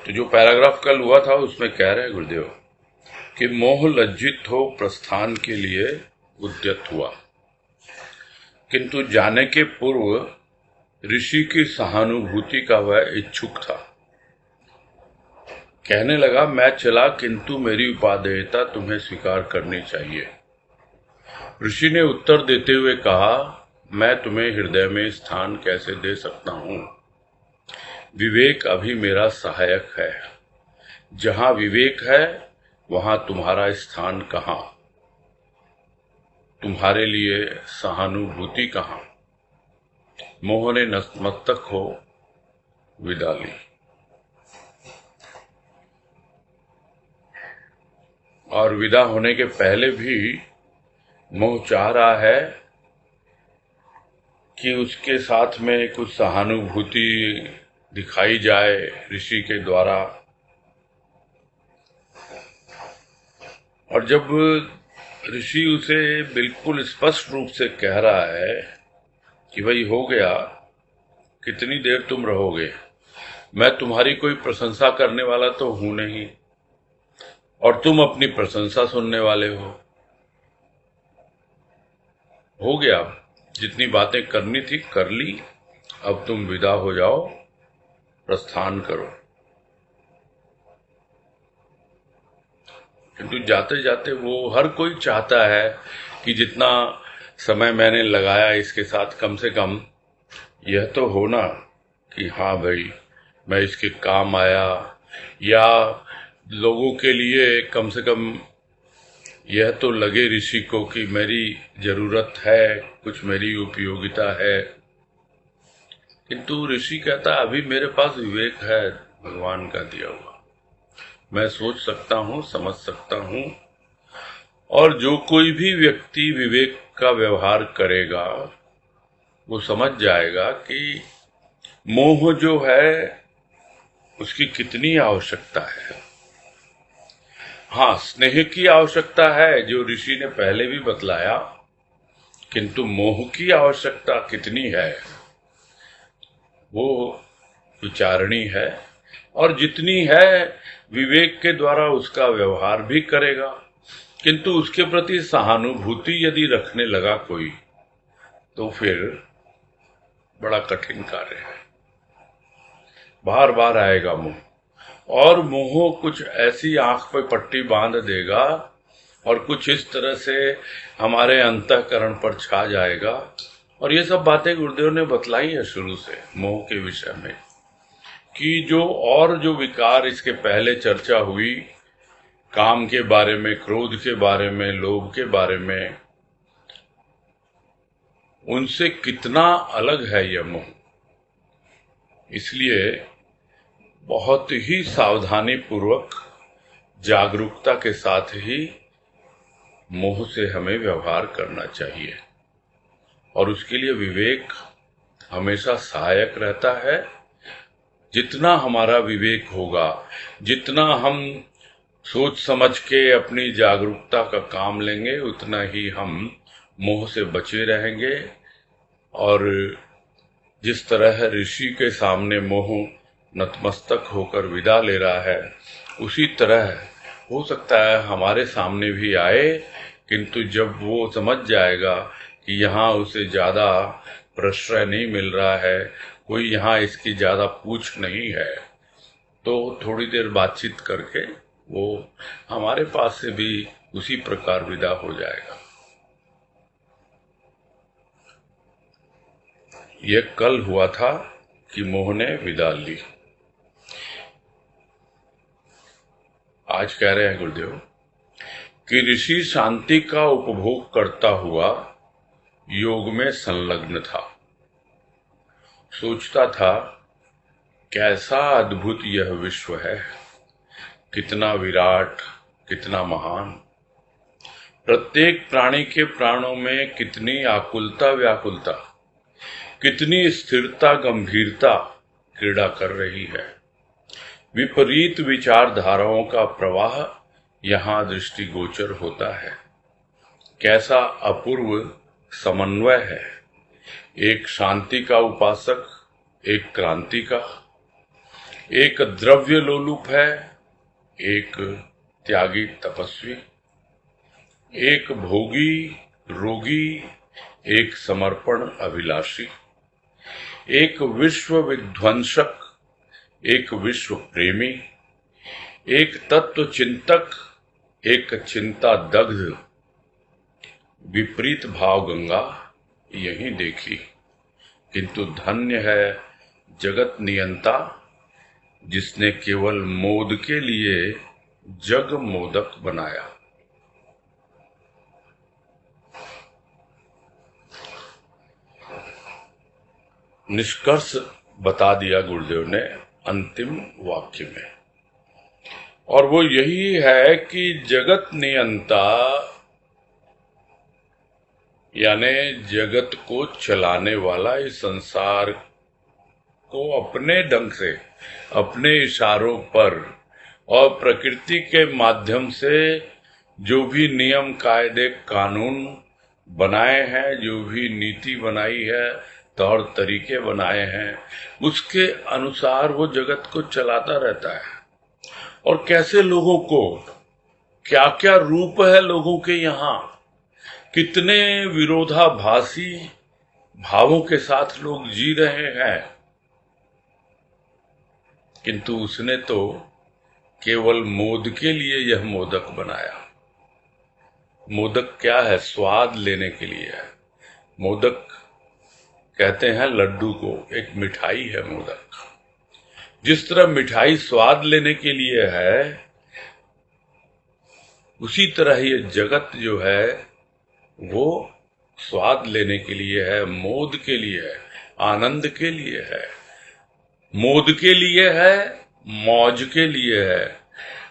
तो जो पैराग्राफ कल हुआ था उसमें कह रहे हैं गुरुदेव कि मोह लज्जित हो प्रस्थान के लिए उद्यत हुआ, किंतु जाने के पूर्व ऋषि की सहानुभूति का वह इच्छुक था। कहने लगा, मैं चला किंतु मेरी उपादेयता तुम्हें स्वीकार करनी चाहिए। ऋषि ने उत्तर देते हुए कहा, मैं तुम्हें हृदय में स्थान कैसे दे सकता हूं? विवेक अभी मेरा सहायक है। जहां विवेक है वहां तुम्हारा स्थान कहां, तुम्हारे लिए सहानुभूति कहां। मोह ने नतमस्तक हो विदा ली। और विदा होने के पहले भी मोह चाह रहा है कि उसके साथ में कुछ सहानुभूति दिखाई जाए ऋषि के द्वारा। और जब ऋषि उसे बिल्कुल स्पष्ट रूप से कह रहा है कि भाई हो गया, कितनी देर तुम रहोगे, मैं तुम्हारी कोई प्रशंसा करने वाला तो हूं नहीं और तुम अपनी प्रशंसा सुनने वाले हो गया, जितनी बातें करनी थी कर ली, अब तुम विदा हो जाओ, प्रस्थान करो। किंतु जाते जाते वो हर कोई चाहता है कि जितना समय मैंने लगाया इसके साथ कम से कम यह तो होना कि हाँ भाई मैं इसके काम आया, या लोगों के लिए कम से कम यह तो लगे ऋषि को कि मेरी जरूरत है, कुछ मेरी उपयोगिता है। किंतु ऋषि कहता अभी मेरे पास विवेक है भगवान का दिया हुआ, मैं सोच सकता हूं, समझ सकता हूं। और जो कोई भी व्यक्ति विवेक का व्यवहार करेगा वो समझ जाएगा कि मोह जो है उसकी कितनी आवश्यकता है। हाँ, स्नेह की आवश्यकता है जो ऋषि ने पहले भी बतलाया, किंतु मोह की आवश्यकता कितनी है वो विचारणीय है। और जितनी है विवेक के द्वारा उसका व्यवहार भी करेगा, किंतु उसके प्रति सहानुभूति यदि रखने लगा कोई तो फिर बड़ा कठिन कार्य है। बार बार आएगा मोह, और मोह कुछ ऐसी आंख पे पट्टी बांध देगा और कुछ इस तरह से हमारे अंतःकरण पर छा जाएगा। और ये सब बातें गुरुदेव ने बतलाई है शुरू से मोह के विषय में, कि जो विकार इसके पहले चर्चा हुई, काम के बारे में, क्रोध के बारे में, लोभ के बारे में, उनसे कितना अलग है यह मोह। इसलिए बहुत ही सावधानी पूर्वक जागरूकता के साथ ही मोह से हमें व्यवहार करना चाहिए। और उसके लिए विवेक हमेशा सहायक रहता है। जितना हमारा विवेक होगा, जितना हम सोच समझ के अपनी जागरूकता का काम लेंगे, उतना ही हम मोह से बचे रहेंगे। और जिस तरह ऋषि के सामने मोह नतमस्तक होकर विदा ले रहा है, उसी तरह हो सकता है हमारे सामने भी आए, किंतु जब वो समझ जाएगा कि यहाँ उसे ज्यादा प्रश्रय नहीं मिल रहा है, कोई यहाँ इसकी ज्यादा पूछ नहीं है, तो थोड़ी देर बातचीत करके वो हमारे पास से भी उसी प्रकार विदा हो जाएगा। ये कल हुआ था कि मोह ने विदा ली। आज कह रहे हैं गुरुदेव कि ऋषि शांति का उपभोग करता हुआ योग में संलग्न था। सोचता था, कैसा अद्भुत यह विश्व है, कितना विराट, कितना महान। प्रत्येक प्राणी के प्राणों में कितनी आकुलता व्याकुलता, कितनी स्थिरता गंभीरता क्रीड़ा कर रही है। विपरीत विचारधाराओं का प्रवाह यहाँ दृष्टिगोचर होता है। कैसा अपूर्व समन्वय है, एक शांति का उपासक, एक क्रांति का, एक द्रव्य लोलुप है, एक त्यागी तपस्वी, एक भोगी रोगी, एक समर्पण अभिलाषी, एक विश्व विध्वंसक, एक विश्व प्रेमी, एक तत्व चिंतक, एक चिंता दग्ध। विपरीत भाव गंगा यहीं देखी, किंतु धन्य है जगत नियंता, जिसने केवल मोद के लिए जग मोदक बनाया। निष्कर्ष बता दिया गुरुदेव ने अंतिम वाक्य में, और वो यही है कि जगत नियंता यानी जगत को चलाने वाला, इस संसार को अपने ढंग से, अपने इशारों पर और प्रकृति के माध्यम से जो भी नियम कायदे कानून बनाए हैं, जो भी नीति बनाई है, तौर तरीके बनाए हैं, उसके अनुसार वो जगत को चलाता रहता है। और कैसे लोगों को, क्या क्या रूप है लोगों के यहाँ, कितने विरोधाभासी भावों के साथ लोग जी रहे हैं, किंतु उसने तो केवल मोद के लिए यह मोदक बनाया। मोदक क्या है? स्वाद लेने के लिए है। मोदक कहते हैं लड्डू को, एक मिठाई है मोदक। जिस तरह मिठाई स्वाद लेने के लिए है, उसी तरह ये जगत जो है वो स्वाद लेने के लिए है, मोद के लिए है, आनंद के लिए है, मोद के लिए है, मौज के लिए है।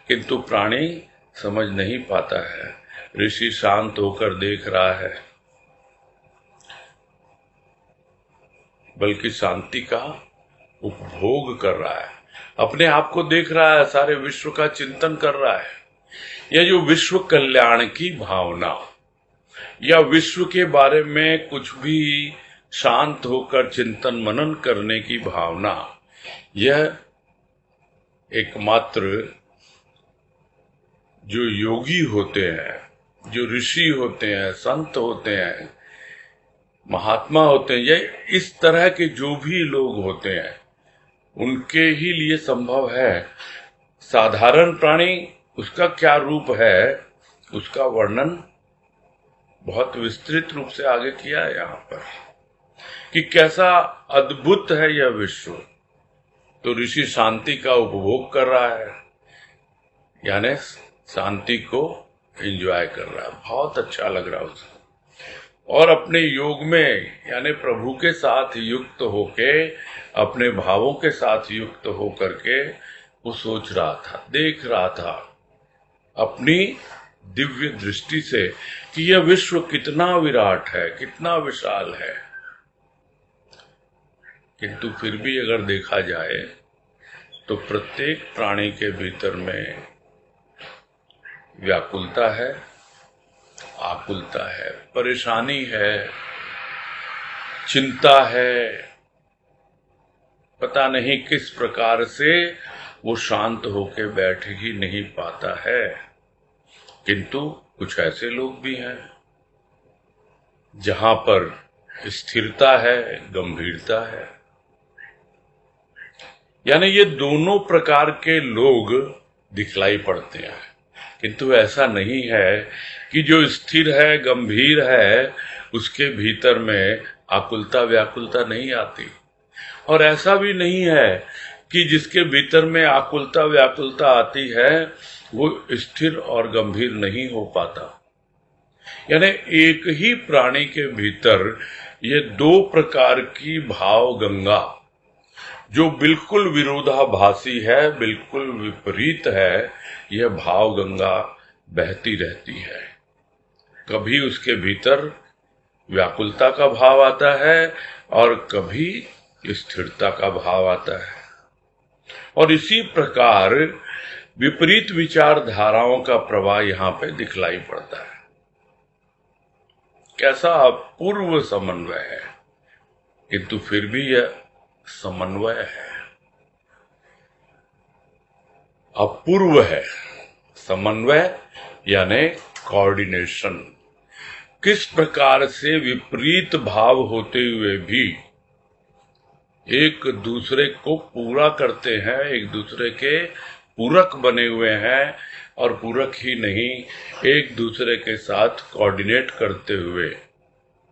किंतु प्राणी समझ नहीं पाता है। ऋषि शांत होकर देख रहा है, बल्कि शांति का उपभोग कर रहा है, अपने आप को देख रहा है, सारे विश्व का चिंतन कर रहा है। यह जो विश्व कल्याण की भावना या विश्व के बारे में कुछ भी शांत होकर चिंतन मनन करने की भावना, यह एकमात्र जो योगी होते हैं, जो ऋषि होते हैं, संत होते हैं, महात्मा होते हैं, ये इस तरह के जो भी लोग होते हैं उनके ही लिए संभव है। साधारण प्राणी उसका क्या रूप है, उसका वर्णन बहुत विस्तृत रूप से आगे किया है यहाँ पर, कि कैसा अद्भुत है यह विश्व। तो ऋषि शांति का उपभोग कर रहा है, यानी शांति को एंजॉय कर रहा है, बहुत अच्छा लग रहा है उसको। और अपने योग में यानी प्रभु के साथ युक्त होके, अपने भावों के साथ युक्त होकर के वो सोच रहा था, देख रहा था अपनी दिव्य दृष्टि से कि यह विश्व कितना विराट है, कितना विशाल है। किंतु फिर भी अगर देखा जाए तो प्रत्येक प्राणी के भीतर में व्याकुलता है, आकुलता है, परेशानी है, चिंता है। पता नहीं किस प्रकार से वो शांत होके बैठ ही नहीं पाता है। किंतु कुछ ऐसे लोग भी हैं जहां पर स्थिरता है, गंभीरता है। यानी ये दोनों प्रकार के लोग दिखलाई पड़ते हैं। किंतु ऐसा नहीं है कि जो स्थिर है, गंभीर है, उसके भीतर में आकुलता व्याकुलता नहीं आती। और ऐसा भी नहीं है कि जिसके भीतर में आकुलता व्याकुलता आती है वो स्थिर और गंभीर नहीं हो पाता। यानी एक ही प्राणी के भीतर ये दो प्रकार की भाव गंगा, जो बिल्कुल विरोधाभासी है, बिल्कुल विपरीत है, यह भाव गंगा बहती रहती है। कभी उसके भीतर व्याकुलता का भाव आता है और कभी स्थिरता का भाव आता है। और इसी प्रकार विपरीत विचारधाराओं का प्रवाह यहाँ पे दिखलाई पड़ता है। कैसा अपूर्व समन्वय है, किंतु फिर भी यह समन्वय है। अपूर्व है। समन्वय यानी कोऑर्डिनेशन। किस प्रकार से विपरीत भाव होते हुए भी एक दूसरे को पूरा करते हैं, एक दूसरे के पूरक बने हुए हैं, और पूरक ही नहीं, एक दूसरे के साथ कोऑर्डिनेट करते हुए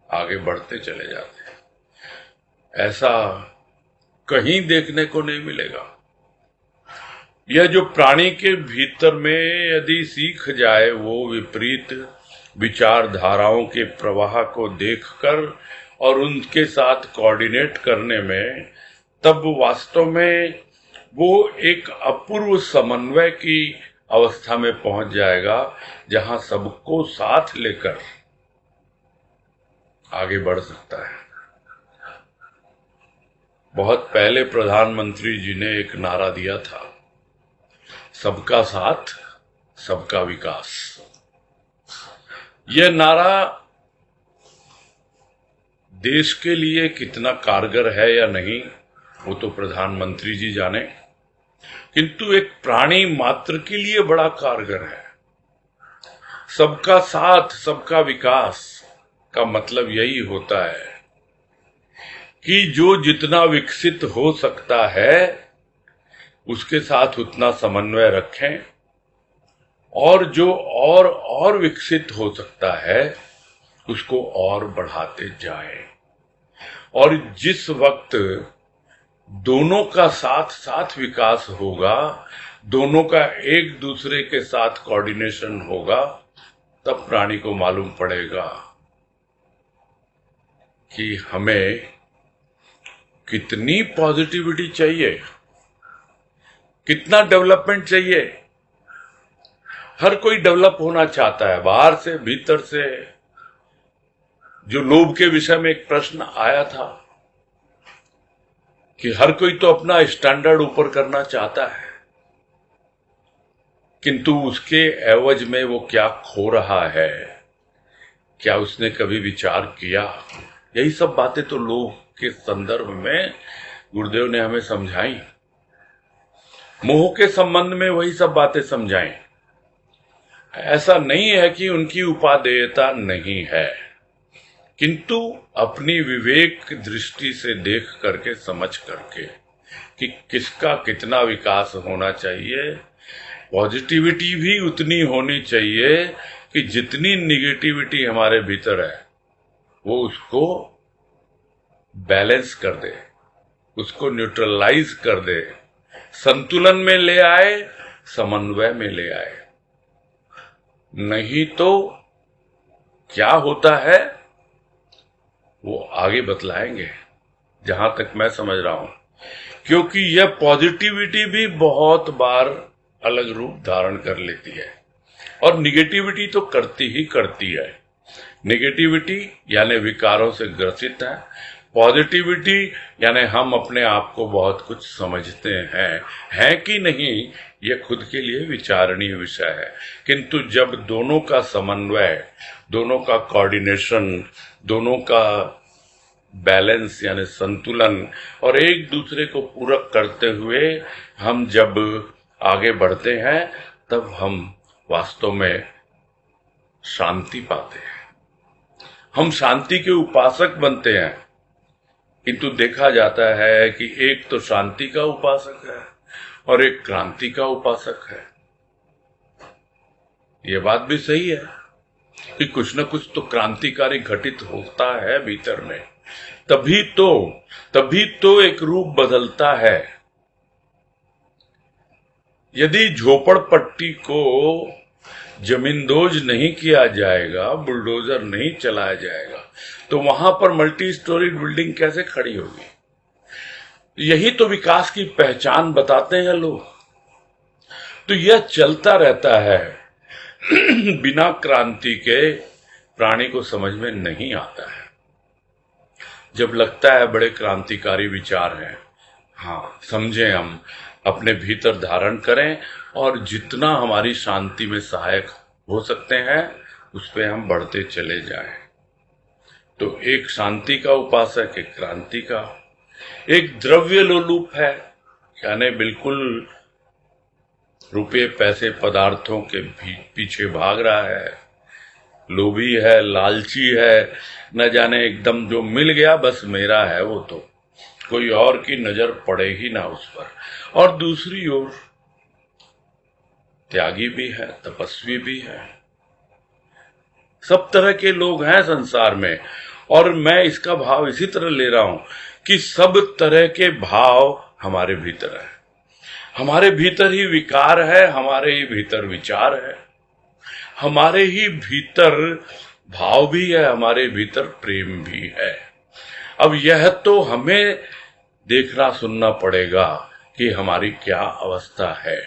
आगे बढ़ते चले जाते हैं। ऐसा कहीं देखने को नहीं मिलेगा। यह जो प्राणी के भीतर में यदि सीख जाए वो विपरीत विचारधाराओं के प्रवाह को देखकर और उनके साथ कोऑर्डिनेट करने में, तब वास्तव में वो एक अपूर्व समन्वय की अवस्था में पहुंच जाएगा, जहां सबको साथ लेकर आगे बढ़ सकता है। बहुत पहले प्रधानमंत्री जी ने एक नारा दिया था, सबका साथ सबका विकास। यह नारा देश के लिए कितना कारगर है या नहीं, वो तो प्रधानमंत्री जी जाने, किंतु एक प्राणी मात्र के लिए बड़ा कारगर है। सबका साथ सबका विकास का मतलब यही होता है कि जो जितना विकसित हो सकता है उसके साथ उतना समन्वय रखें, और जो और विकसित हो सकता है उसको और बढ़ाते जाएं। और जिस वक्त दोनों का साथ साथ विकास होगा, दोनों का एक दूसरे के साथ कोऑर्डिनेशन होगा, तब प्राणी को मालूम पड़ेगा कि हमें कितनी पॉजिटिविटी चाहिए, कितना डेवलपमेंट चाहिए। हर कोई डेवलप होना चाहता है, बाहर से भीतर से। जो लोभ के विषय में एक प्रश्न आया था कि हर कोई तो अपना स्टैंडर्ड ऊपर करना चाहता है, किंतु उसके एवज में वो क्या खो रहा है, क्या उसने कभी विचार किया? यही सब बातें तो लोभ के संदर्भ में गुरुदेव ने हमें समझाई। मोह के संबंध में वही सब बातें समझाई। ऐसा नहीं है कि उनकी उपादेयता नहीं है, किंतु अपनी विवेक दृष्टि से देख करके, समझ करके कि किसका कितना विकास होना चाहिए। पॉजिटिविटी भी उतनी होनी चाहिए कि जितनी निगेटिविटी हमारे भीतर है वो उसको बैलेंस कर दे, उसको न्यूट्रलाइज कर दे, संतुलन में ले आए, समन्वय में ले आए। नहीं तो क्या होता है वो आगे बतलाएंगे, जहां तक मैं समझ रहा हूं, क्योंकि यह पॉजिटिविटी भी बहुत बार अलग रूप धारण कर लेती है, और निगेटिविटी तो करती ही करती है। निगेटिविटी यानी विकारों से ग्रसित है, पॉजिटिविटी यानी हम अपने आप को बहुत कुछ समझते हैं कि नहीं, यह खुद के लिए विचारणीय विषय है। किंतु जब दोनों का समन्वय, दोनों का कोऑर्डिनेशन, दोनों का बैलेंस यानी संतुलन, और एक दूसरे को पूरक करते हुए हम जब आगे बढ़ते हैं, तब हम वास्तव में शांति पाते हैं। हम शांति के उपासक बनते हैं। किंतु देखा जाता है कि एक तो शांति का उपासक है और एक क्रांति का उपासक है। ये बात भी सही है कि कुछ न कुछ तो क्रांतिकारी घटित होता है भीतर में, तभी तो एक रूप बदलता है। यदि झोपड़पट्टी को जमींदोज नहीं किया जाएगा, बुलडोजर नहीं चलाया जाएगा, तो वहां पर मल्टी स्टोरी बिल्डिंग कैसे खड़ी होगी? यही तो विकास की पहचान बताते हैं लोग। तो यह चलता रहता है। बिना क्रांति के प्राणी को समझ में नहीं आता है। जब लगता है बड़े क्रांतिकारी विचार हैं, हाँ समझें, हम अपने भीतर धारण करें, और जितना हमारी शांति में सहायक हो सकते हैं उस पे हम बढ़ते चले जाएं। तो एक शांति का उपासक, एक क्रांति का, एक द्रव्य लोलुप है, यानी बिल्कुल रुपये पैसे पदार्थों के पीछे भाग रहा है, लोभी है, लालची है, न जाने एकदम जो मिल गया बस मेरा है, वो तो कोई और की नजर पड़े ही ना उस पर। और दूसरी ओर त्यागी भी है, तपस्वी भी है, सब तरह के लोग हैं संसार में। और मैं इसका भाव इसी तरह ले रहा हूं कि सब तरह के भाव हमारे भीतर है, हमारे भीतर ही विकार है, हमारे ही भीतर विचार है, हमारे ही भीतर भाव भी है, हमारे भीतर प्रेम भी है। अब यह तो हमें देखना सुनना पड़ेगा कि हमारी क्या अवस्था है।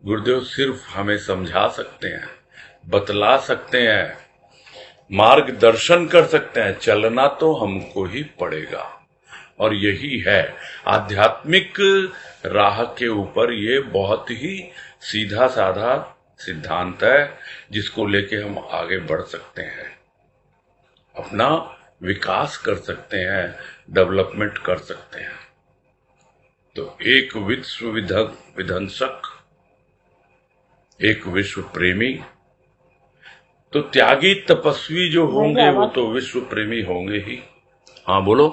गुरुदेव सिर्फ हमें समझा सकते हैं, बतला सकते हैं, मार्गदर्शन कर सकते हैं, चलना तो हमको ही पड़ेगा। और यही है आध्यात्मिक राह के ऊपर ये बहुत ही सीधा साधा सिद्धांत है, जिसको लेके हम आगे बढ़ सकते हैं, अपना विकास कर सकते हैं, डेवलपमेंट कर सकते हैं। तो एक विश्व विध्वंसक, एक विश्व प्रेमी, तो त्यागी तपस्वी जो होंगे वो तो विश्व प्रेमी होंगे ही। हाँ बोलो।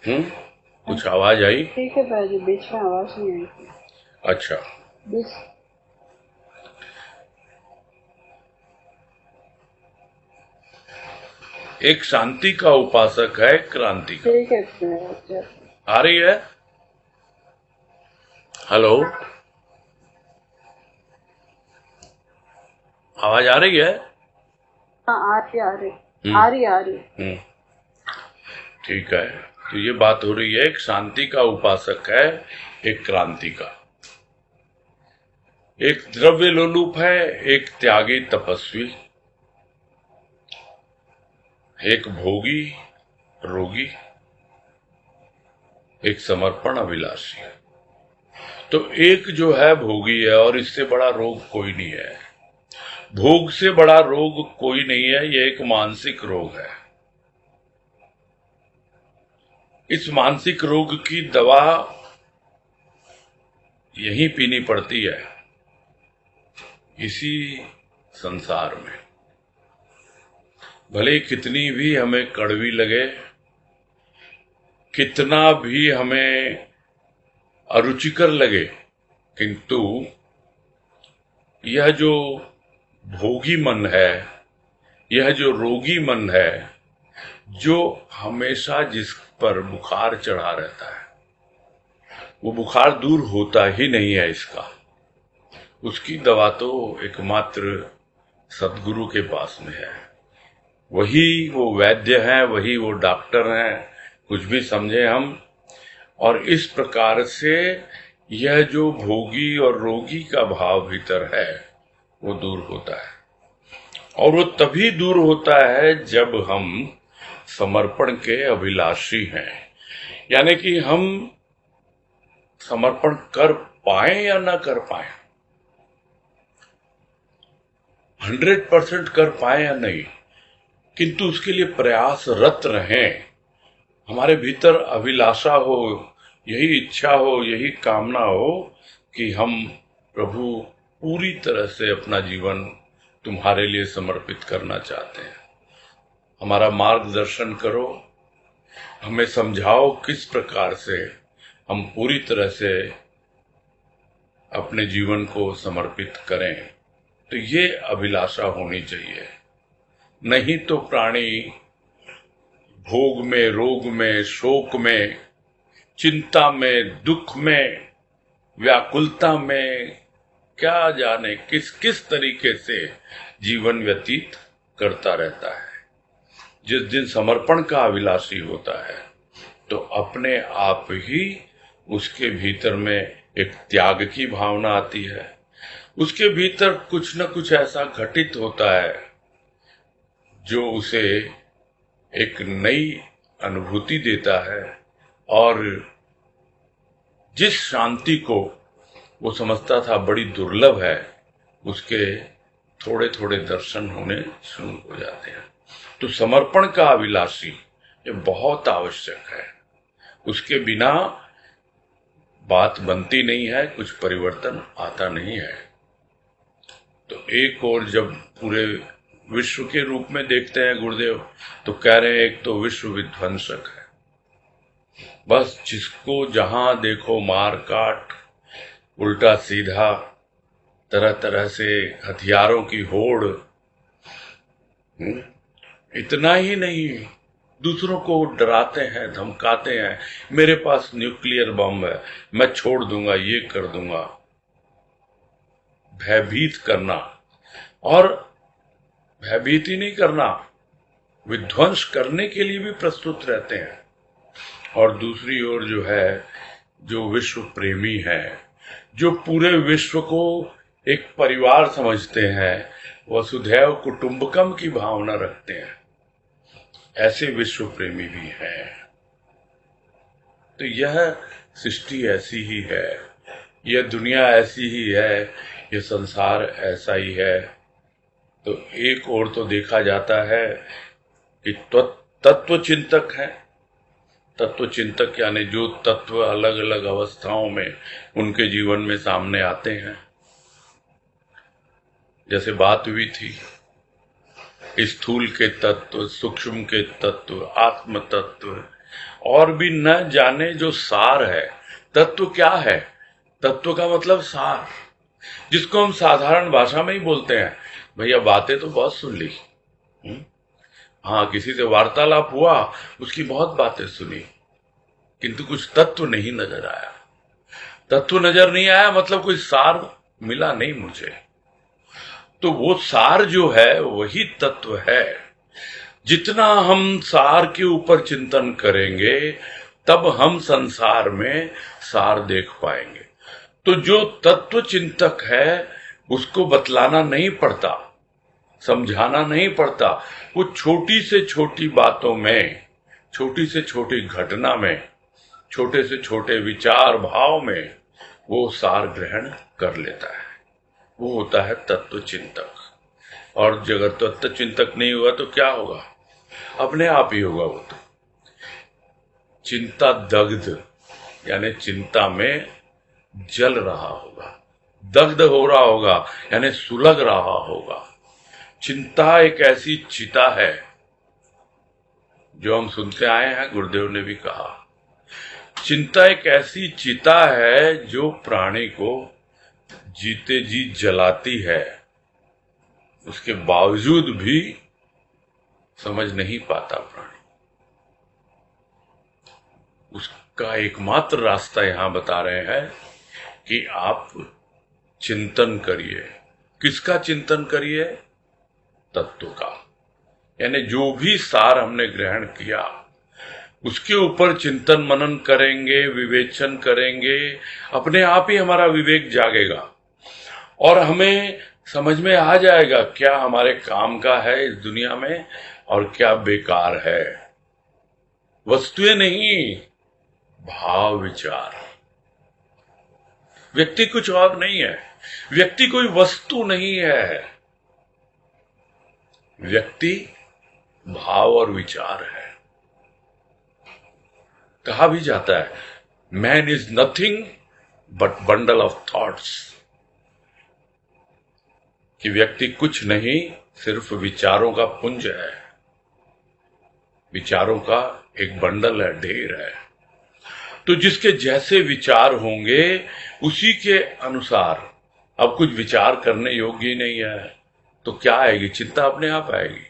कुछ आवाज आई? ठीक है भाई, बीच में आवाज नहीं आई। अच्छा, एक शांति का उपासक है, क्रांति का। ठीक है, आ रही है? हेलो, आवाज आ रही है? हाँ आ रही। ठीक है, तो ये बात हो रही है, एक शांति का उपासक है, एक क्रांति का, एक द्रव्य लोलुप है, एक त्यागी तपस्वी, एक भोगी रोगी, एक समर्पण अभिलाषी। तो एक जो है भोगी है, और इससे बड़ा रोग कोई नहीं है, भोग से बड़ा रोग कोई नहीं है, यह एक मानसिक रोग है। इस मानसिक रोग की दवा यहीं पीनी पड़ती है, इसी संसार में। भले कितनी भी हमें कड़वी लगे, कितना भी हमें अरुचिकर लगे, किंतु यह जो भोगी मन है, यह जो रोगी मन है, जो हमेशा जिस पर बुखार चढ़ा रहता है, वो बुखार दूर होता ही नहीं है इसका। उसकी दवा तो एकमात्र सद्गुरु के पास में है, वही वो वैद्य हैं, वही वो डॉक्टर हैं, कुछ भी समझे हम। और इस प्रकार से यह जो भोगी और रोगी का भाव भीतर है वो दूर होता है, और वो तभी दूर होता है जब हम समर्पण के अभिलाषी हैं, यानी कि हम समर्पण कर पाए या ना कर पाए, 100% कर पाए या नहीं, किंतु उसके लिए प्रयासरत रहें, हमारे भीतर अभिलाषा हो, यही इच्छा हो, यही कामना हो कि हम प्रभु पूरी तरह से अपना जीवन तुम्हारे लिए समर्पित करना चाहते हैं। हमारा मार्गदर्शन करो, हमें समझाओ किस प्रकार से हम पूरी तरह से अपने जीवन को समर्पित करें। तो ये अभिलाषा होनी चाहिए, नहीं तो प्राणी भोग में, रोग में, शोक में, चिंता में, दुख में, व्याकुलता में, क्या जाने किस किस तरीके से जीवन व्यतीत करता रहता है। जिस दिन समर्पण का अभिलाषी होता है तो अपने आप ही उसके भीतर में एक त्याग की भावना आती है, उसके भीतर कुछ न कुछ ऐसा घटित होता है जो उसे एक नई अनुभूति देता है, और जिस शांति को वो समझता था बड़ी दुर्लभ है, उसके थोड़े थोड़े दर्शन होने शुरू हो जाते हैं। तो समर्पण का अभिलाषी ये बहुत आवश्यक है, उसके बिना बात बनती नहीं है, कुछ परिवर्तन आता नहीं है। तो एक और जब पूरे विश्व के रूप में देखते हैं गुरुदेव, तो कह रहे हैं एक तो विश्व विध्वंसक है, बस जिसको जहां देखो मार काट, उल्टा सीधा, तरह तरह से हथियारों की होड़। इतना ही नहीं, दूसरों को डराते हैं, धमकाते हैं, मेरे पास न्यूक्लियर बम है, मैं छोड़ दूंगा, ये कर दूंगा। भयभीत करना, और भयभीत ही नहीं करना, विध्वंस करने के लिए भी प्रस्तुत रहते हैं। और दूसरी ओर जो है, जो विश्व प्रेमी है, जो पूरे विश्व को एक परिवार समझते हैं, वसुधैव कुटुंबकम की भावना रखते हैं, ऐसे विश्व प्रेमी भी हैं। तो यह सृष्टि ऐसी ही है, यह दुनिया ऐसी ही है, यह संसार ऐसा ही है। तो एक ओर तो देखा जाता है कि तत्व चिंतक है, तत्व चिंतक यानी जो तत्व अलग अलग अवस्थाओं में उनके जीवन में सामने आते हैं। जैसे बात हुई थी स्थूल के तत्व, सूक्ष्म के तत्व, आत्म तत्व, और भी न जाने जो सार है। तत्व क्या है? तत्व का मतलब सार, जिसको हम साधारण भाषा में ही बोलते हैं। भैया बातें तो बहुत सुन ली, हाँ किसी से वार्तालाप हुआ, उसकी बहुत बातें सुनी, किंतु कुछ तत्व नहीं नजर आया। तत्व नजर नहीं आया मतलब कोई सार मिला नहीं मुझे। तो वो सार जो है वही तत्व है। जितना हम सार के ऊपर चिंतन करेंगे, तब हम संसार में सार देख पाएंगे। तो जो तत्व चिंतक है उसको बतलाना नहीं पड़ता, समझाना नहीं पड़ता। वो छोटी से छोटी बातों में, छोटी से छोटी घटना में, छोटे से छोटे विचार भाव में वो सार ग्रहण कर लेता है। वो होता है तत्व चिंतक। और अगर तत्व चिंतक नहीं हुआ तो क्या होगा? अपने आप ही होगा वो तो चिंता दग्ध, यानी चिंता में जल रहा होगा, दग्ध हो रहा होगा, यानी सुलग रहा होगा। चिंता एक ऐसी चिता है जो हम सुनते आए हैं, गुरुदेव ने भी कहा, चिंता एक ऐसी चिता है जो प्राणी को जीते जी जलाती है, उसके बावजूद भी समझ नहीं पाता प्राणी। उसका एकमात्र रास्ता यहां बता रहे हैं कि आप चिंतन करिए। किसका चिंतन करिए? तत्व का। यानी जो भी सार हमने ग्रहण किया उसके ऊपर चिंतन मनन करेंगे, विवेचन करेंगे, अपने आप ही हमारा विवेक जागेगा और हमें समझ में आ जाएगा क्या हमारे काम का है इस दुनिया में और क्या बेकार है। वस्तुएं नहीं, भाव विचार। व्यक्ति कुछ और नहीं है, व्यक्ति कोई वस्तु नहीं है, व्यक्ति भाव और विचार है। कहा भी जाता है man is nothing but bundle of thoughts, कि व्यक्ति कुछ नहीं, सिर्फ विचारों का पुंज है, विचारों का एक बंडल है, ढेर है। तो जिसके जैसे विचार होंगे उसी के अनुसार, अब कुछ विचार करने योग्य ही नहीं है तो क्या आएगी? चिंता अपने आप आएगी,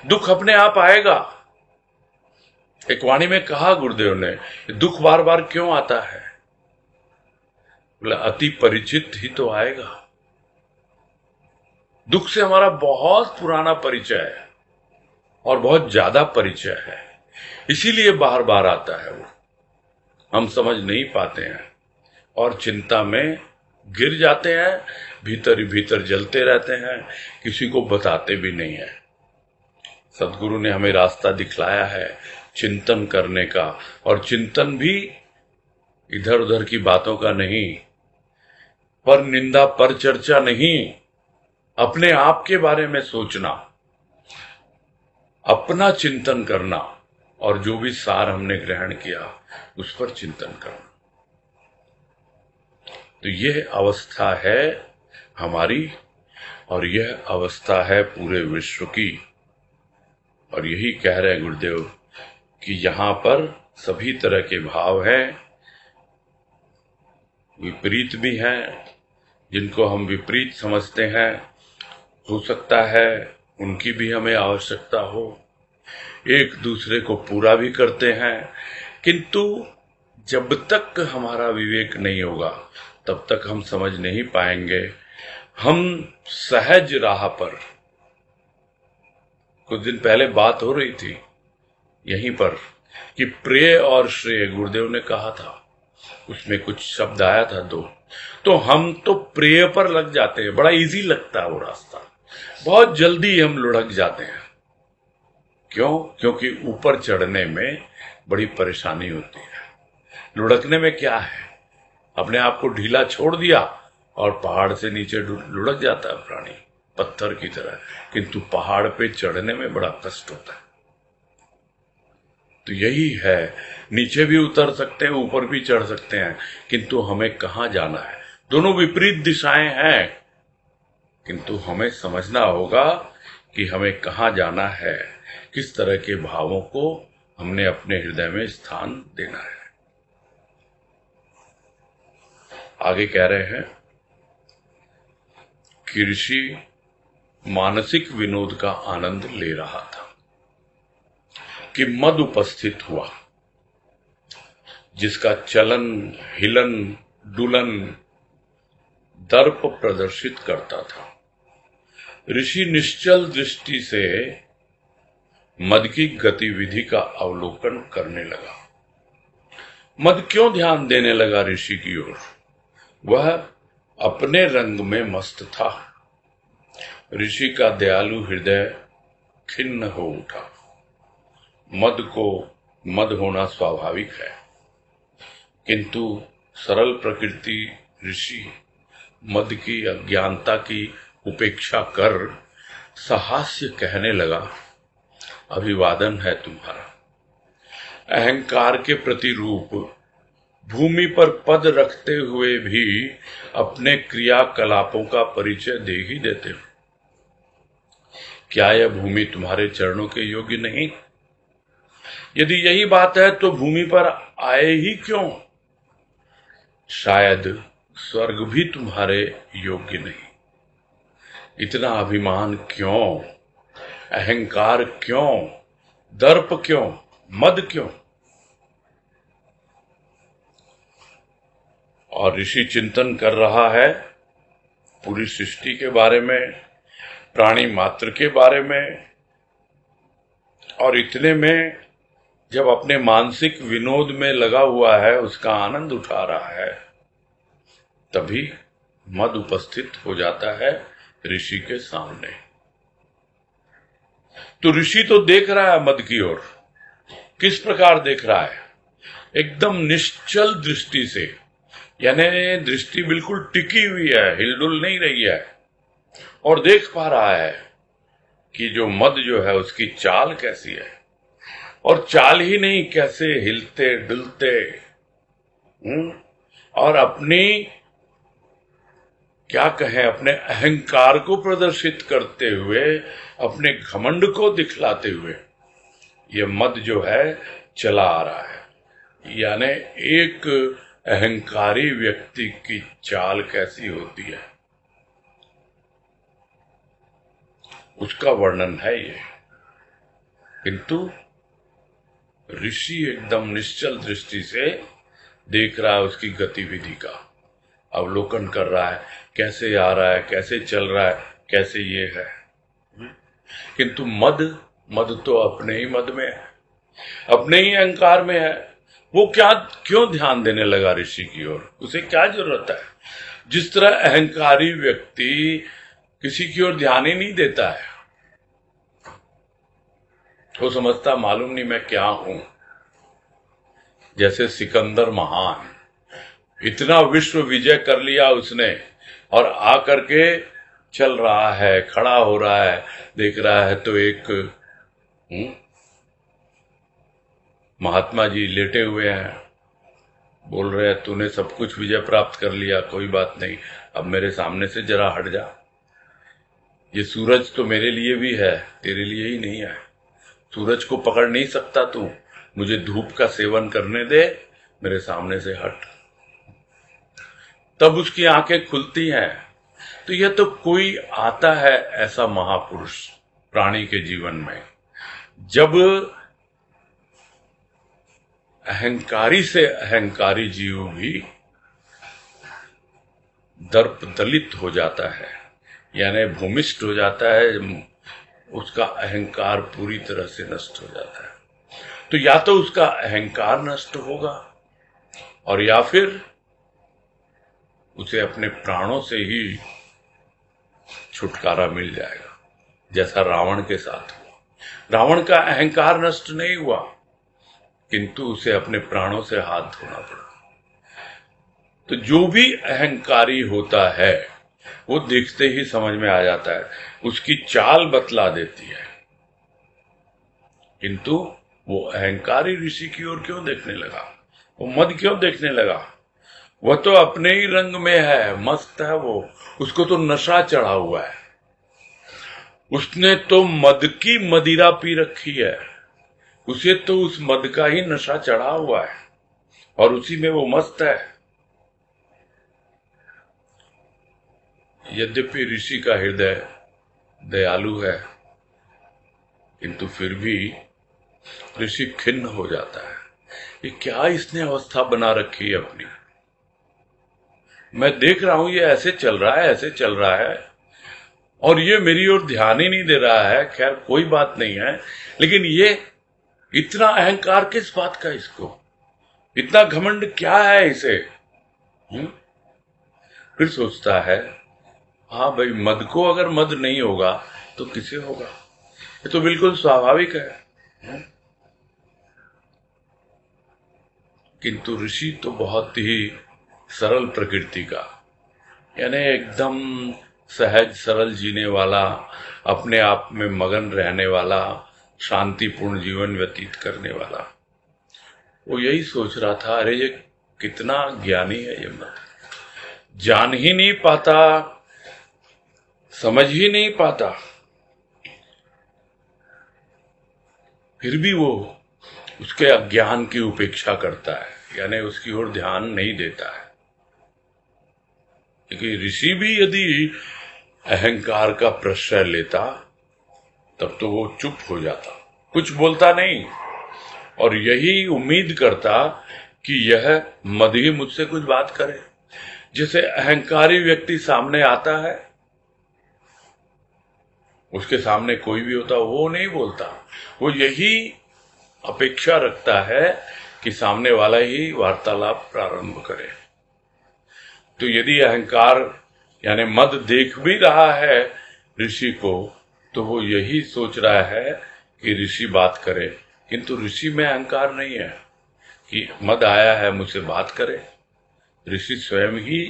दुख अपने आप आएगा। एक वाणी में कहा गुरुदेव ने, दुख बार बार क्यों आता है? बोला अति परिचित ही तो आएगा। दुख से हमारा बहुत पुराना परिचय है और बहुत ज्यादा परिचय है, इसीलिए बार बार आता है वो, हम समझ नहीं पाते हैं और चिंता में गिर जाते हैं, भीतर ही भीतर जलते रहते हैं, किसी को बताते भी नहीं है। सदगुरु ने हमें रास्ता दिखलाया है चिंतन करने का, और चिंतन भी इधर उधर की बातों का नहीं, पर निंदा पर चर्चा नहीं, अपने आप के बारे में सोचना, अपना चिंतन करना और जो भी सार हमने ग्रहण किया उस पर चिंतन करना। तो यह अवस्था है हमारी, और यह अवस्था है पूरे विश्व की। और यही कह रहे हैं गुरुदेव कि यहाँ पर सभी तरह के भाव हैं, विपरीत भी हैं, जिनको हम विपरीत समझते हैं, हो सकता है उनकी भी हमें आवश्यकता हो, एक दूसरे को पूरा भी करते हैं, किंतु जब तक हमारा विवेक नहीं होगा तब तक हम समझ नहीं पाएंगे। हम सहज राह पर, कुछ दिन पहले बात हो रही थी यहीं पर कि प्रेय और श्रेय गुरुदेव ने कहा था, उसमें कुछ शब्द आया था दो, तो हम तो प्रेय पर लग जाते हैं, बड़ा इजी लगता है वो रास्ता, बहुत जल्दी हम लुढ़क जाते हैं। क्यों? क्योंकि ऊपर चढ़ने में बड़ी परेशानी होती है। लुढ़कने में क्या है, अपने आप को ढीला छोड़ दिया और पहाड़ से नीचे लुढ़क जाता है प्राणी, पत्थर की तरह, किंतु पहाड़ पे चढ़ने में बड़ा कष्ट होता है। तो यही है, नीचे भी उतर सकते हैं, ऊपर भी चढ़ सकते हैं, किंतु हमें कहाँ जाना है। दोनों विपरीत दिशाएं हैं, किंतु हमें समझना होगा कि हमें कहाँ जाना है, किस तरह के भावों को हमने अपने हृदय में स्थान देना है। आगे कह रहे हैं कि ऋषि मानसिक विनोद का आनंद ले रहा था कि मद उपस्थित हुआ, जिसका चलन, हिलन, डुलन दर्प प्रदर्शित करता था। ऋषि निश्चल दृष्टि से मद की गतिविधि का अवलोकन करने लगा। मद क्यों ध्यान देने लगा ऋषि की ओर? वह अपने रंग में मस्त था। ऋषि का दयालु हृदय खिन्न हो उठा। मद को मद होना स्वाभाविक है, किंतु सरल प्रकृति ऋषि मद की अज्ञानता की उपेक्षा कर सहास्य कहने लगा, अभिवादन है तुम्हारा। अहंकार के प्रतिरूप भूमि पर पद रखते हुए भी अपने क्रियाकलापों का परिचय दे ही देते हो। क्या यह भूमि तुम्हारे चरणों के योग्य नहीं? यदि यही बात है तो भूमि पर आए ही क्यों? शायद स्वर्ग भी तुम्हारे योग्य नहीं। इतना अभिमान क्यों? अहंकार क्यों? दर्प क्यों? मद क्यों? और ऋषि चिंतन कर रहा है पूरी सृष्टि के बारे में, प्राणी मात्र के बारे में, और इतने में जब अपने मानसिक विनोद में लगा हुआ है, उसका आनंद उठा रहा है, तभी मद उपस्थित हो जाता है ऋषि के सामने। तो ऋषि तो देख रहा है मद की ओर। किस प्रकार देख रहा है? एकदम निश्चल दृष्टि से, यानी दृष्टि बिल्कुल टिकी हुई है, हिलडुल नहीं रही है, और देख पा रहा है कि जो मद जो है उसकी चाल कैसी है, और चाल ही नहीं, कैसे हिलते डुलते, और अपनी क्या कहें, अपने अहंकार को प्रदर्शित करते हुए, अपने घमंड को दिखलाते हुए ये मद जो है चला आ रहा है। यानी एक अहंकारी व्यक्ति की चाल कैसी होती है उसका वर्णन है ये। किंतु ऋषि एकदम निश्चल दृष्टि से देख रहा है, उसकी गतिविधि का अवलोकन कर रहा है, कैसे आ रहा है, कैसे चल रहा है, कैसे ये है। किंतु मद तो अपने ही मद में है, अपने ही अहंकार में है। वो क्यों ध्यान देने लगा ऋषि की ओर? उसे क्या जरूरत है? जिस तरह अहंकारी व्यक्ति किसी की ओर ध्यान ही नहीं देता है, वो समझता मालूम नहीं मैं क्या हूं। जैसे सिकंदर महान, इतना विश्व विजय कर लिया उसने, और आकर के चल रहा है, खड़ा हो रहा है, देख रहा है तो एक महात्मा जी लेटे हुए हैं, बोल रहे हैं तूने सब कुछ विजय प्राप्त कर लिया, कोई बात नहीं, अब मेरे सामने से जरा हट जा। ये सूरज तो मेरे लिए भी है, तेरे लिए ही नहीं है। सूरज को पकड़ नहीं सकता तू, मुझे धूप का सेवन करने दे, मेरे सामने से हट। तब उसकी आंखें खुलती हैं। तो यह तो कोई आता है ऐसा महापुरुष प्राणी के जीवन में, जब अहंकारी से अहंकारी जीव भी दर्प दलित हो जाता है, यानी भूमिष्ठ हो जाता है, उसका अहंकार पूरी तरह से नष्ट हो जाता है। तो या तो उसका अहंकार नष्ट होगा और या फिर उसे अपने प्राणों से ही छुटकारा मिल जाएगा, जैसा रावण के साथ हुआ। रावण का अहंकार नष्ट नहीं हुआ, किंतु उसे अपने प्राणों से हाथ धोना पड़ा। तो जो भी अहंकारी होता है वो देखते ही समझ में आ जाता है, उसकी चाल बतला देती है। किंतु वो अहंकारी ऋषि की ओर क्यों देखने लगा, वो मद क्यों देखने लगा? वह तो अपने ही रंग में है, मस्त है वो, उसको तो नशा चढ़ा हुआ है। उसने तो मद की मदिरा पी रखी है, उसे तो उस मद का ही नशा चढ़ा हुआ है और उसी में वो मस्त है। यद्यपि ऋषि का हृदय दयालु है, किंतु फिर भी ऋषि खिन्न हो जाता है। ये क्या इसने अवस्था बना रखी है अपनी? मैं देख रहा हूं ये ऐसे चल रहा है, ऐसे चल रहा है, और ये मेरी ओर ध्यान ही नहीं दे रहा है। खैर कोई बात नहीं है, लेकिन ये इतना अहंकार किस बात का, इसको इतना घमंड क्या है इसे? फिर सोचता है, हाँ भाई, मद को अगर मद नहीं होगा तो किसे होगा? ये तो बिल्कुल स्वाभाविक है। किंतु ऋषि तो बहुत ही सरल प्रकृति का, यानी एकदम सहज सरल जीने वाला, अपने आप में मगन रहने वाला, शांतिपूर्ण जीवन व्यतीत करने वाला। वो यही सोच रहा था, अरे ये कितना ज्ञानी है, ये मत जान ही नहीं पाता, समझ ही नहीं पाता, फिर भी वो उसके अज्ञान की उपेक्षा करता है, यानी उसकी ओर ध्यान नहीं देता है। क्योंकि ऋषि भी यदि अहंकार का प्रश्रय लेता तब तो वो चुप हो जाता, कुछ बोलता नहीं, और यही उम्मीद करता कि यह मद ही मुझसे कुछ बात करे। जैसे अहंकारी व्यक्ति सामने आता है, उसके सामने कोई भी होता वो नहीं बोलता, वो यही अपेक्षा रखता है कि सामने वाला ही वार्तालाप प्रारंभ करे। तो यदि अहंकार यानी मद देख भी रहा है ऋषि को, तो वो यही सोच रहा है कि ऋषि बात करे, किंतु ऋषि में अहंकार नहीं है कि मद आया है मुझसे बात करे। ऋषि स्वयं ही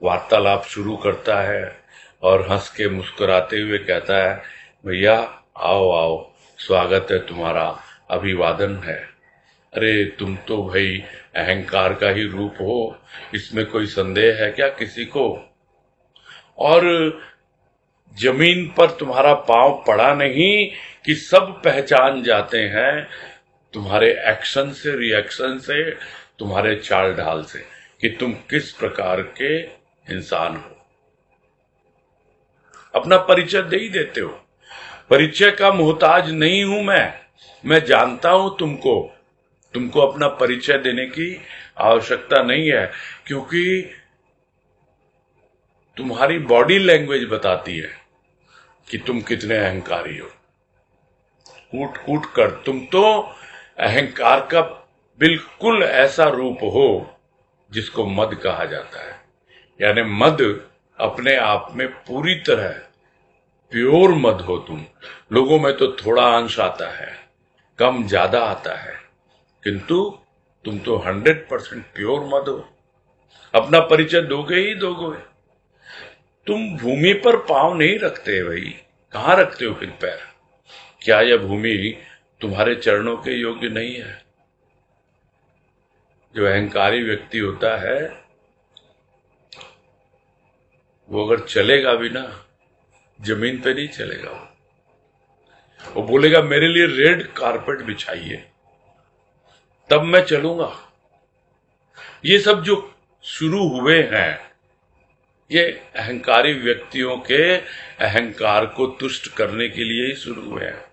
वार्तालाप शुरू करता है और हंस के मुस्कुराते हुए कहता है, भैया आओ आओ, स्वागत है तुम्हारा, अभिवादन है। अरे तुम तो भाई अहंकार का ही रूप हो, इसमें कोई संदेह है क्या किसी को? और जमीन पर तुम्हारा पांव पड़ा नहीं कि सब पहचान जाते हैं तुम्हारे एक्शन से, रिएक्शन से, तुम्हारे चाल ढाल से, कि तुम किस प्रकार के इंसान हो। अपना परिचय दे ही देते हो। परिचय का मोहताज नहीं हूं मैं जानता हूं तुमको अपना परिचय देने की आवश्यकता नहीं है, क्योंकि तुम्हारी बॉडी लैंग्वेज बताती है कि तुम कितने अहंकारी हो। कूट कूट कर तुम तो अहंकार का बिल्कुल ऐसा रूप हो जिसको मद कहा जाता है। यानी मद अपने आप में पूरी तरह प्योर मद हो तुम। लोगों में तो थोड़ा अंश आता है, कम ज्यादा आता है, किंतु तुम तो 100% प्योर मद हो। अपना परिचय दोगे ही दोगे। तुम भूमि पर पांव नहीं रखते भाई, कहां रखते हो फिर पैर? क्या यह भूमि तुम्हारे चरणों के योग्य नहीं है? जो अहंकारी व्यक्ति होता है वो अगर चलेगा भी ना, जमीन पे नहीं चलेगा। वो बोलेगा मेरे लिए रेड कारपेट बिछाइए, तब मैं चलूंगा। ये सब जो शुरू हुए हैं, ये अहंकारी व्यक्तियों के अहंकार को तुष्ट करने के लिए ही शुरू हुए हैं।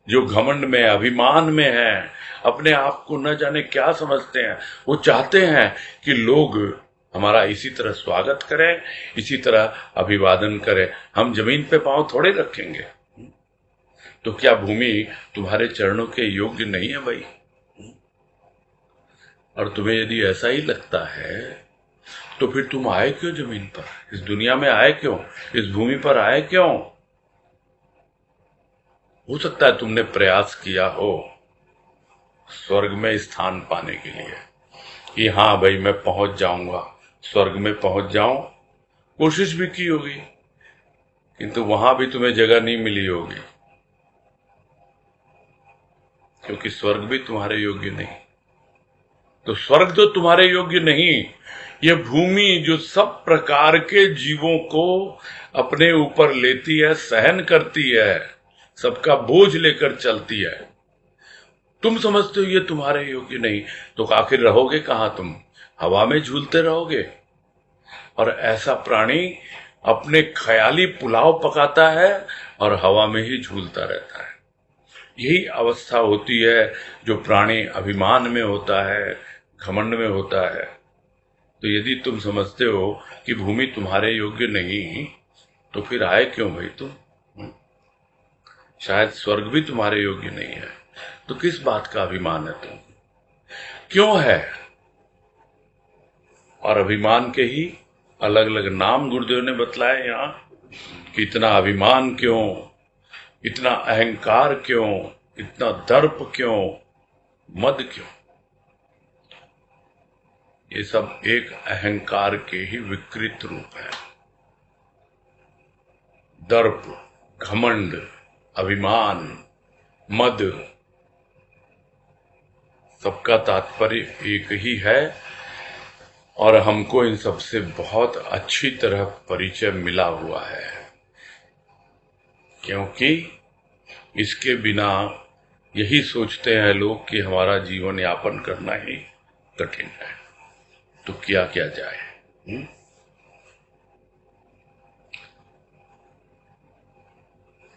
जो घमंड में, अभिमान में हैं, अपने आप को न जाने क्या समझते हैं, वो चाहते हैं कि लोग हमारा इसी तरह स्वागत करें, इसी तरह अभिवादन करें। हम जमीन पे पांव थोड़े रखेंगे। तो क्या भूमि तुम्हारे चरणों के योग्य नहीं है भाई? और तुम्हें यदि ऐसा ही लगता है तो फिर तुम आए क्यों जमीन पर? इस दुनिया में आए क्यों? इस भूमि पर आए क्यों? हो सकता है तुमने प्रयास किया हो स्वर्ग में स्थान पाने के लिए कि हाँ भाई मैं पहुंच जाऊंगा, स्वर्ग में पहुंच जाऊं। कोशिश भी की होगी, किंतु वहां भी तुम्हें जगह नहीं मिली होगी, क्योंकि स्वर्ग भी तुम्हारे योग्य नहीं। तो स्वर्ग तो तुम्हारे योग्य नहीं, ये भूमि जो सब प्रकार के जीवों को अपने ऊपर लेती है, सहन करती है, सबका बोझ लेकर चलती है, तुम समझते हो ये तुम्हारे योग्य नहीं, तो आखिर रहोगे कहां तुम? हवा में झूलते रहोगे। और ऐसा प्राणी अपने ख्याली पुलाव पकाता है और हवा में ही झूलता रहता है। यही अवस्था होती है जो प्राणी अभिमान में होता है, घमंड में होता है। तो यदि तुम समझते हो कि भूमि तुम्हारे योग्य नहीं, तो फिर आए क्यों भाई तुम? शायद स्वर्ग भी तुम्हारे योग्य नहीं है, तो किस बात का अभिमान है तुम? क्यों है? और अभिमान के ही अलग अलग नाम गुरुदेव ने बतलाए यहाँ कि इतना अभिमान क्यों, इतना अहंकार क्यों, इतना दर्प क्यों, मद क्यों? ये सब एक अहंकार के ही विकृत रूप है। दर्प, घमंड, अभिमान, मद, सबका तात्पर्य एक ही है। और हमको इन सब से बहुत अच्छी तरह परिचय मिला हुआ है, क्योंकि इसके बिना यही सोचते हैं लोग कि हमारा जीवन यापन करना ही कठिन है, तो किया क्या जाए।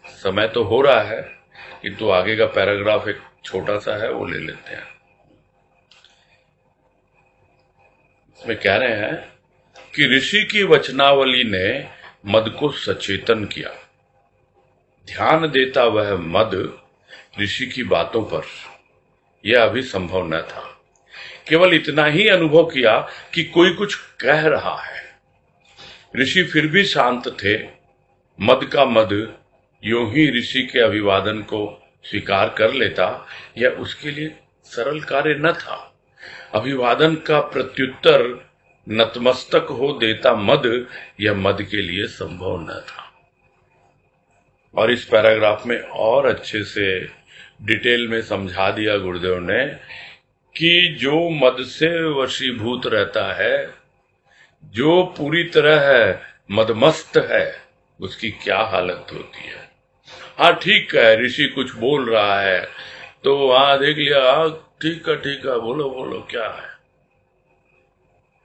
समय तो हो रहा है, किंतु आगे का पैराग्राफ एक छोटा सा है, वो ले लेते हैं। इसमें कह रहे हैं कि ऋषि की वचनावली ने मद को सचेतन किया। ध्यान देता वह मद ऋषि की बातों पर यह अभी संभव न था। केवल इतना ही अनुभव किया कि कोई कुछ कह रहा है। ऋषि फिर भी शांत थे। मद का मद यूं ही ऋषि के अभिवादन को स्वीकार कर लेता, यह उसके लिए सरल कार्य न था। अभिवादन का प्रत्युत्तर नतमस्तक हो देता मद, यह मद के लिए संभव न था। और इस पैराग्राफ में और अच्छे से डिटेल में समझा दिया गुरुदेव ने कि जो मद से वशीभूत रहता है, जो पूरी तरह मदमस्त है, उसकी क्या हालत होती है। हाँ ठीक है, ऋषि कुछ बोल रहा है तो हाँ देख लिया, ठीक है बोलो बोलो क्या है।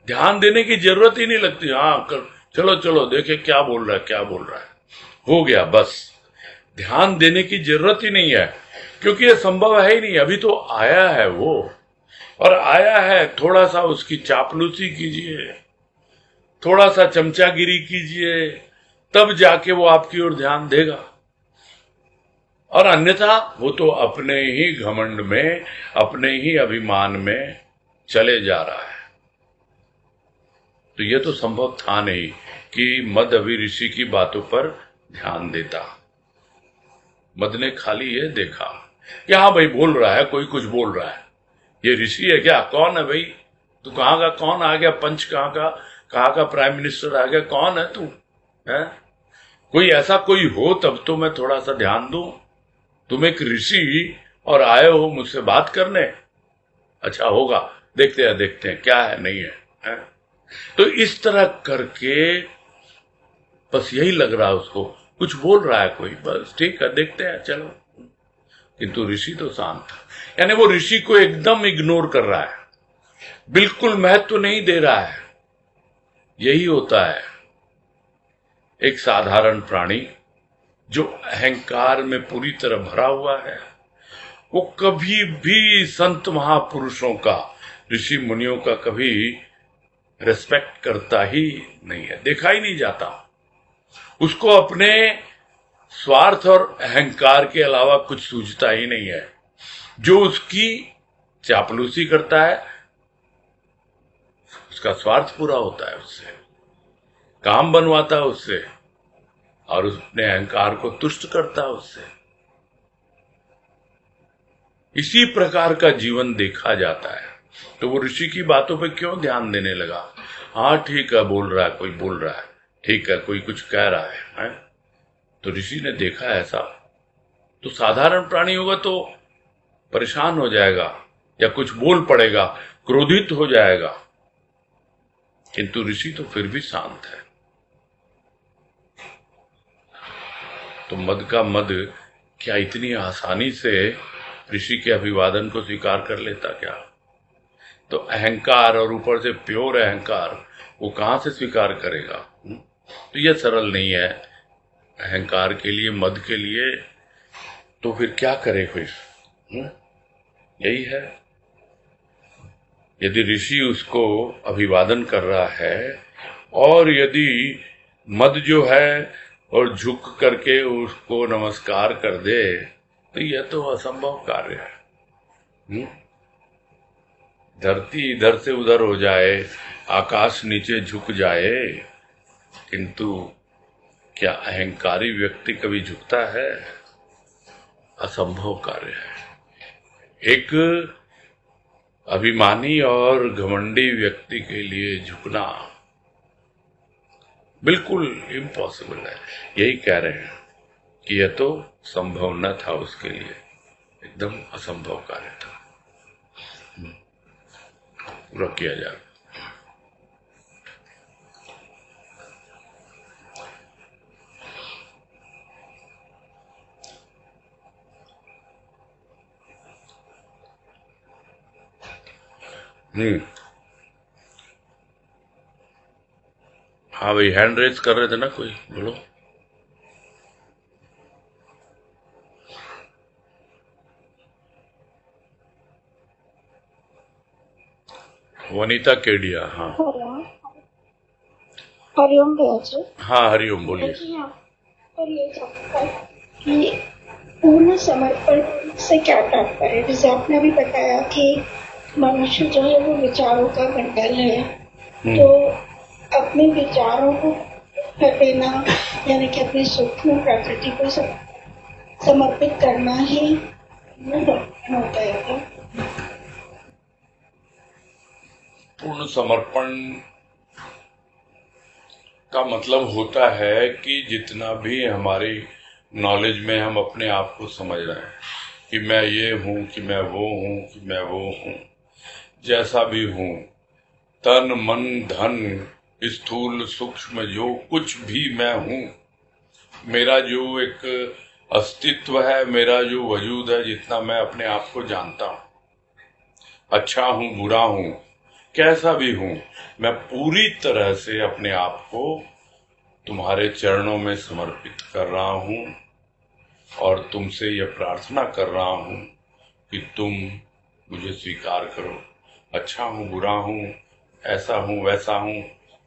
ध्यान देने की जरूरत ही नहीं लगती। हाँ चलो चलो देखे क्या बोल रहा है, हो गया बस। ध्यान देने की जरूरत ही नहीं है, क्योंकि ये संभव है ही नहीं। अभी तो आया है वो, और आया है, थोड़ा सा उसकी चापलूसी कीजिए, थोड़ा सा चमचागिरी कीजिए, तब जाके वो आपकी ओर ध्यान देगा। और अन्यथा वो तो अपने ही घमंड में, अपने ही अभिमान में चले जा रहा है। तो ये तो संभव था नहीं कि मद अभी ऋषि की बातों पर ध्यान देता। मद ने खाली ये देखा कि हाँ भाई बोल रहा है, कोई कुछ बोल रहा है। ये ऋषि है क्या? कौन है भाई तू? कहाँ का कौन आ गया? पंच कहाँ का प्राइम मिनिस्टर आ गया? कौन है तू? है कोई ऐसा कोई हो तब तो मैं थोड़ा सा ध्यान दूं। तुम एक ऋषि और आए हो मुझसे बात करने? अच्छा होगा, देखते हैं क्या है नहीं है? तो इस तरह करके बस यही लग रहा है उसको, कुछ बोल रहा है कोई, बस ठीक है देखते हैं चलो। किंतु ऋषि तो शांत, यानी वो ऋषि को एकदम इग्नोर कर रहा है, बिल्कुल महत्व नहीं दे रहा है। यही होता है एक साधारण प्राणी जो अहंकार में पूरी तरह भरा हुआ है। वो कभी भी संत महापुरुषों का, ऋषि मुनियों का कभी रिस्पेक्ट करता ही नहीं है, देखा ही नहीं जाता। उसको अपने स्वार्थ और अहंकार के अलावा कुछ सूझता ही नहीं है। जो उसकी चापलूसी करता है उसका स्वार्थ पूरा होता है, उससे काम बनवाता है उससे, और उसने अहंकार को तुष्ट करता है उससे। इसी प्रकार का जीवन देखा जाता है। तो वो ऋषि की बातों पे क्यों ध्यान देने लगा? हाँ ठीक है, बोल रहा है कोई, बोल रहा है, ठीक है कोई कुछ कह रहा है? तो ऋषि ने देखा ऐसा, तो साधारण प्राणी होगा तो परेशान हो जाएगा या कुछ बोल पड़ेगा, क्रोधित हो जाएगा। किंतु ऋषि तो फिर भी शांत है। तो मद का मद क्या इतनी आसानी से ऋषि के अभिवादन को स्वीकार कर लेता क्या? तो अहंकार, और ऊपर से प्योर अहंकार, वो कहां से स्वीकार करेगा? तो यह सरल नहीं है अहंकार के लिए, मद के लिए। तो फिर क्या करे फिर? यही है, यदि ऋषि उसको अभिवादन कर रहा है और यदि मद जो है और झुक करके उसको नमस्कार कर दे, तो यह तो असंभव कार्य है। धरती इधर से उधर हो जाए, आकाश नीचे झुक जाए, किंतु क्या अहंकारी व्यक्ति कभी झुकता है? असंभव कार्य है। एक अभिमानी और घमंडी व्यक्ति के लिए झुकना बिल्कुल इम्पॉसिबल है। यही कह रहे हैं कि यह तो संभव न था उसके लिए, एकदम असंभव कार्य था। पूरा किया जाए। हाँ भाई, हैंड रेज कर रहे थे ना कोई, बोलो। वनीता केडिया। हाँ हरिओम भैया जी। हाँ हरिओम, बोलिए। पर ये जानता है कि पूर्ण समर्पण से क्या तात्पर्य? जैसे आपने अभी बताया कि मनुष्य जो है वो विचारों का मंडल है, तो अपने विचारों को कर देना, यानी कि अपनी सूक्ष्म प्रकृति को समर्पित करना ही होता है। पूर्ण समर्पण का मतलब होता है कि जितना भी हमारी नॉलेज में हम अपने आप को समझ रहे हैं कि मैं ये हूं, कि मैं वो हूं, कि मैं वो हूं, जैसा भी हूं, तन मन धन स्थूल सूक्ष्म जो कुछ भी मैं हूं, मेरा जो एक अस्तित्व है, मेरा जो वजूद है, जितना मैं अपने आप को जानता हूं, अच्छा हूं बुरा हूं, कैसा भी हूं, मैं पूरी तरह से अपने आप को तुम्हारे चरणों में समर्पित कर रहा हूं और तुमसे यह प्रार्थना कर रहा हूं कि तुम मुझे स्वीकार करो। अच्छा हूं बुरा हूं, ऐसा हूं वैसा हूं,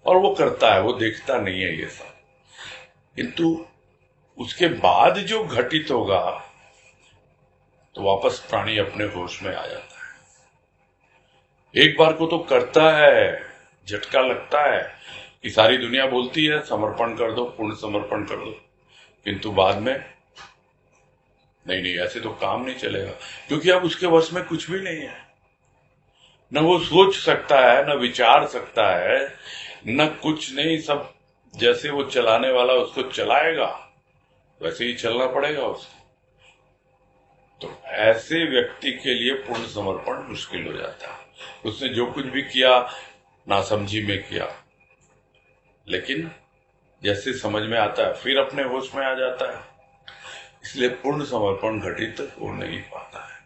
और वो करता है, वो देखता नहीं है ये सब। किंतु उसके बाद जो घटित होगा तो वापस प्राणी अपने होश में आ जाता है। एक बार को तो करता है, झटका लगता है कि सारी दुनिया बोलती है समर्पण कर दो, पूर्ण समर्पण कर दो, किंतु बाद में नहीं ऐसे तो काम नहीं चलेगा, क्योंकि अब उसके वश में कुछ भी नहीं है। न वो सोच सकता है, न विचार सकता है, न कुछ नहीं। सब जैसे वो चलाने वाला उसको चलाएगा वैसे ही चलना पड़ेगा उसको। तो ऐसे व्यक्ति के लिए पूर्ण समर्पण मुश्किल हो जाता है। उसने जो कुछ भी किया नासमझी में किया, लेकिन जैसे समझ में आता है फिर अपने होश में आ जाता है। इसलिए पूर्ण समर्पण घटित हो नहीं पाता है,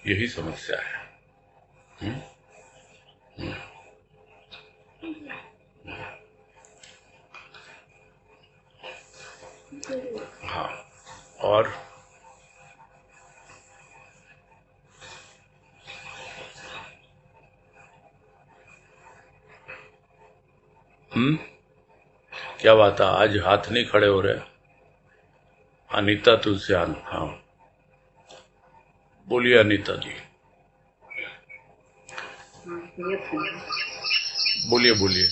यही समस्या है। हुँ? हाँ, और क्या बात है, आज हाथ नहीं खड़े हो रहे? अनीता तुलसियान, हाँ बोलिए अनीता जी, बोलिए बोलिए।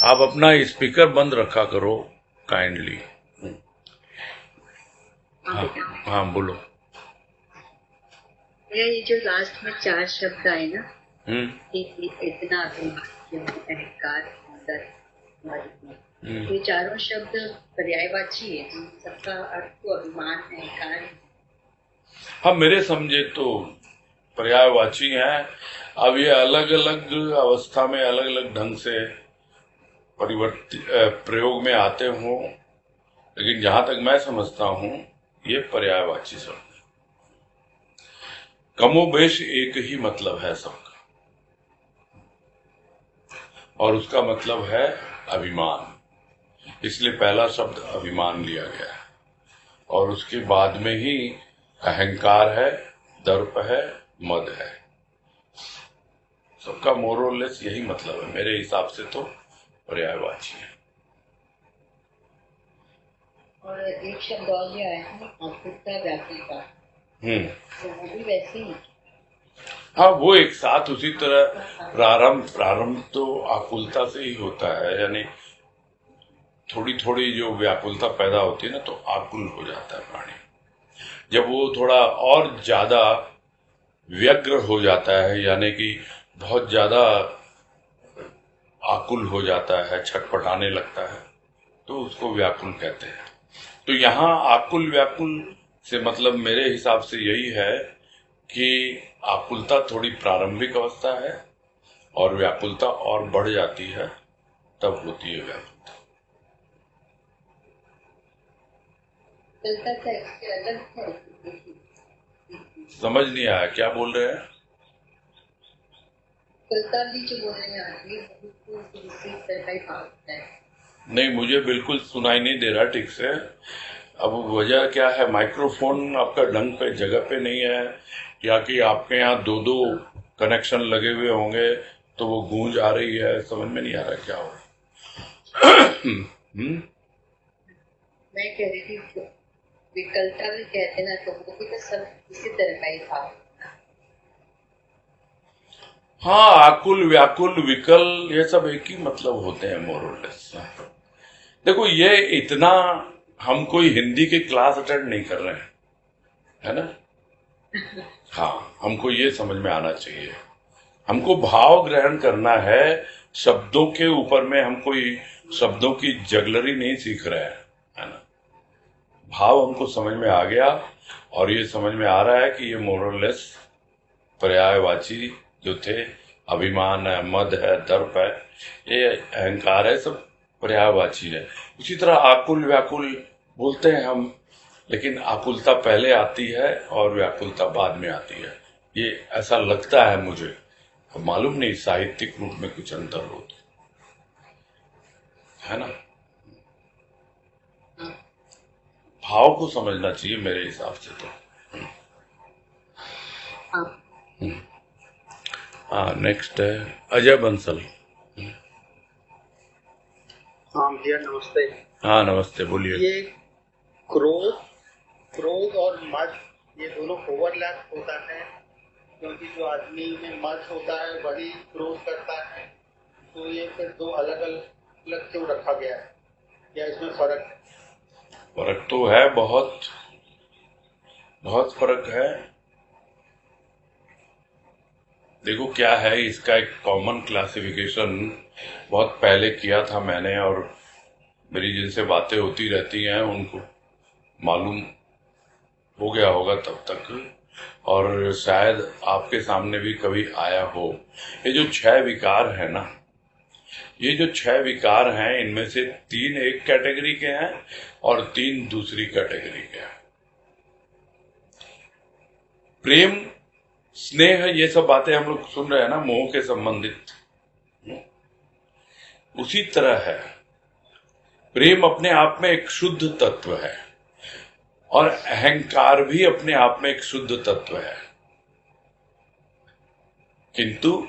आप अपना स्पीकर बंद रखा करो काइंडली। हाँ हाँ बोलो। ये जो लास्ट में 4 शब्द आए ना, हम्म इतना अहंकार, ये चारों शब्द पर्यायवाची है, सबका अर्थ तो अभिमान अहंकार है। हाँ, मेरे समझे तो पर्यायवाची हैं। अब ये अलग अलग अवस्था में अलग अलग ढंग से प्रयोग में आते हों, लेकिन जहां तक मैं समझता हूं ये पर्यायवाची शब्द है। कमोबेश एक ही मतलब है सबका, और उसका मतलब है अभिमान। इसलिए पहला शब्द अभिमान लिया गया है, और उसके बाद में ही अहंकार है, दर्प है, मद है। सबका मोरलेस यही मतलब है मेरे हिसाब से, तो पर्यायवाची है। और एक शब्द और जो आया है आत्मिकता व्याकुलता, तो वो भी वैसे ही। हाँ, वो एक साथ उसी तरह प्रारंभ तो आकुलता से ही होता है, यानी थोड़ी थोड़ी जो व्याकुलता पैदा होती है ना, तो आकुल हो जाता है प्राणी। जब वो थोड़ा और ज्यादा व्यग्र हो जाता है, यानी कि बहुत ज्यादा आकुल हो जाता है, छटपटाने लगता है, तो उसको व्याकुल कहते हैं। तो यहाँ आकुल व्याकुल से मतलब मेरे हिसाब से यही है कि आकुलता थोड़ी प्रारंभिक अवस्था है और व्याकुलता और बढ़ जाती है, तब होती है व्याकुलता। समझ नहीं आया, क्या बोल रहे हैं? नहीं, मुझे बिल्कुल सुनाई नहीं दे रहा ठीक से। अब वजह क्या है, माइक्रोफोन आपका ढंग पे जगह पे नहीं है, या कि आपके यहाँ दो दो कनेक्शन लगे हुए होंगे तो वो गूंज आ रही है, समझ में नहीं आ रहा क्या हो रहा। मैं कह रही थी विकलता भी कहते ना, तो वो भी तो सब इसी तरह का ही था। हाँ, आकुल व्याकुल विकल ये सब एक ही मतलब होते हैं मोरलेस। देखो, ये इतना हम कोई हिंदी की क्लास अटेंड नहीं कर रहे हैं, है ना? हाँ, हमको ये समझ में आना चाहिए, हमको भाव ग्रहण करना है। शब्दों के ऊपर में हम कोई शब्दों की जगलरी नहीं सीख रहे हैं, है ना? भाव हमको समझ में आ गया, और ये समझ में आ रहा है कि ये मोरलेस पर्यायवाची जो थे, अभिमान है, मद है, दर्प है, ये अहंकार है, सब पर्यायवाची है। उसी तरह आकुल व्याकुल बोलते हैं हम, लेकिन आकुलता पहले आती है और व्याकुलता बाद में आती है, ये ऐसा लगता है मुझे। मालूम नहीं साहित्यिक रूप में कुछ अंतर हो तो, है ना? भाव को समझना चाहिए मेरे हिसाब से तो। हाँ, नेक्स्ट है अजय बंसल। हाँ भैया नमस्ते। हाँ नमस्ते, बोलिए। ये क्रोध और मद, ये दोनों ओवरलैप होता है, क्योंकि जो आदमी में मद होता है वही क्रोध करता है, तो ये फिर दो अलग अलग क्यों रखा गया है, क्या इसमें फर्क है? फर्क तो है, बहुत बहुत फर्क है। देखो क्या है, इसका एक कॉमन क्लासिफिकेशन बहुत पहले किया था मैंने, और मेरी जिनसे बातें होती रहती हैं उनको मालूम हो गया होगा तब तक और शायद आपके सामने भी कभी आया हो। ये जो 6 विकार है ना, ये जो 6 विकार हैं, इनमें से 3 एक कैटेगरी के हैं और 3 दूसरी कैटेगरी के हैं। प्रेम, स्नेह, ये सब बातें हम लोग सुन रहे हैं ना, मोह के संबंधित, उसी तरह है। प्रेम अपने आप में एक शुद्ध तत्व है और अहंकार भी अपने आप में एक शुद्ध तत्व है, किंतु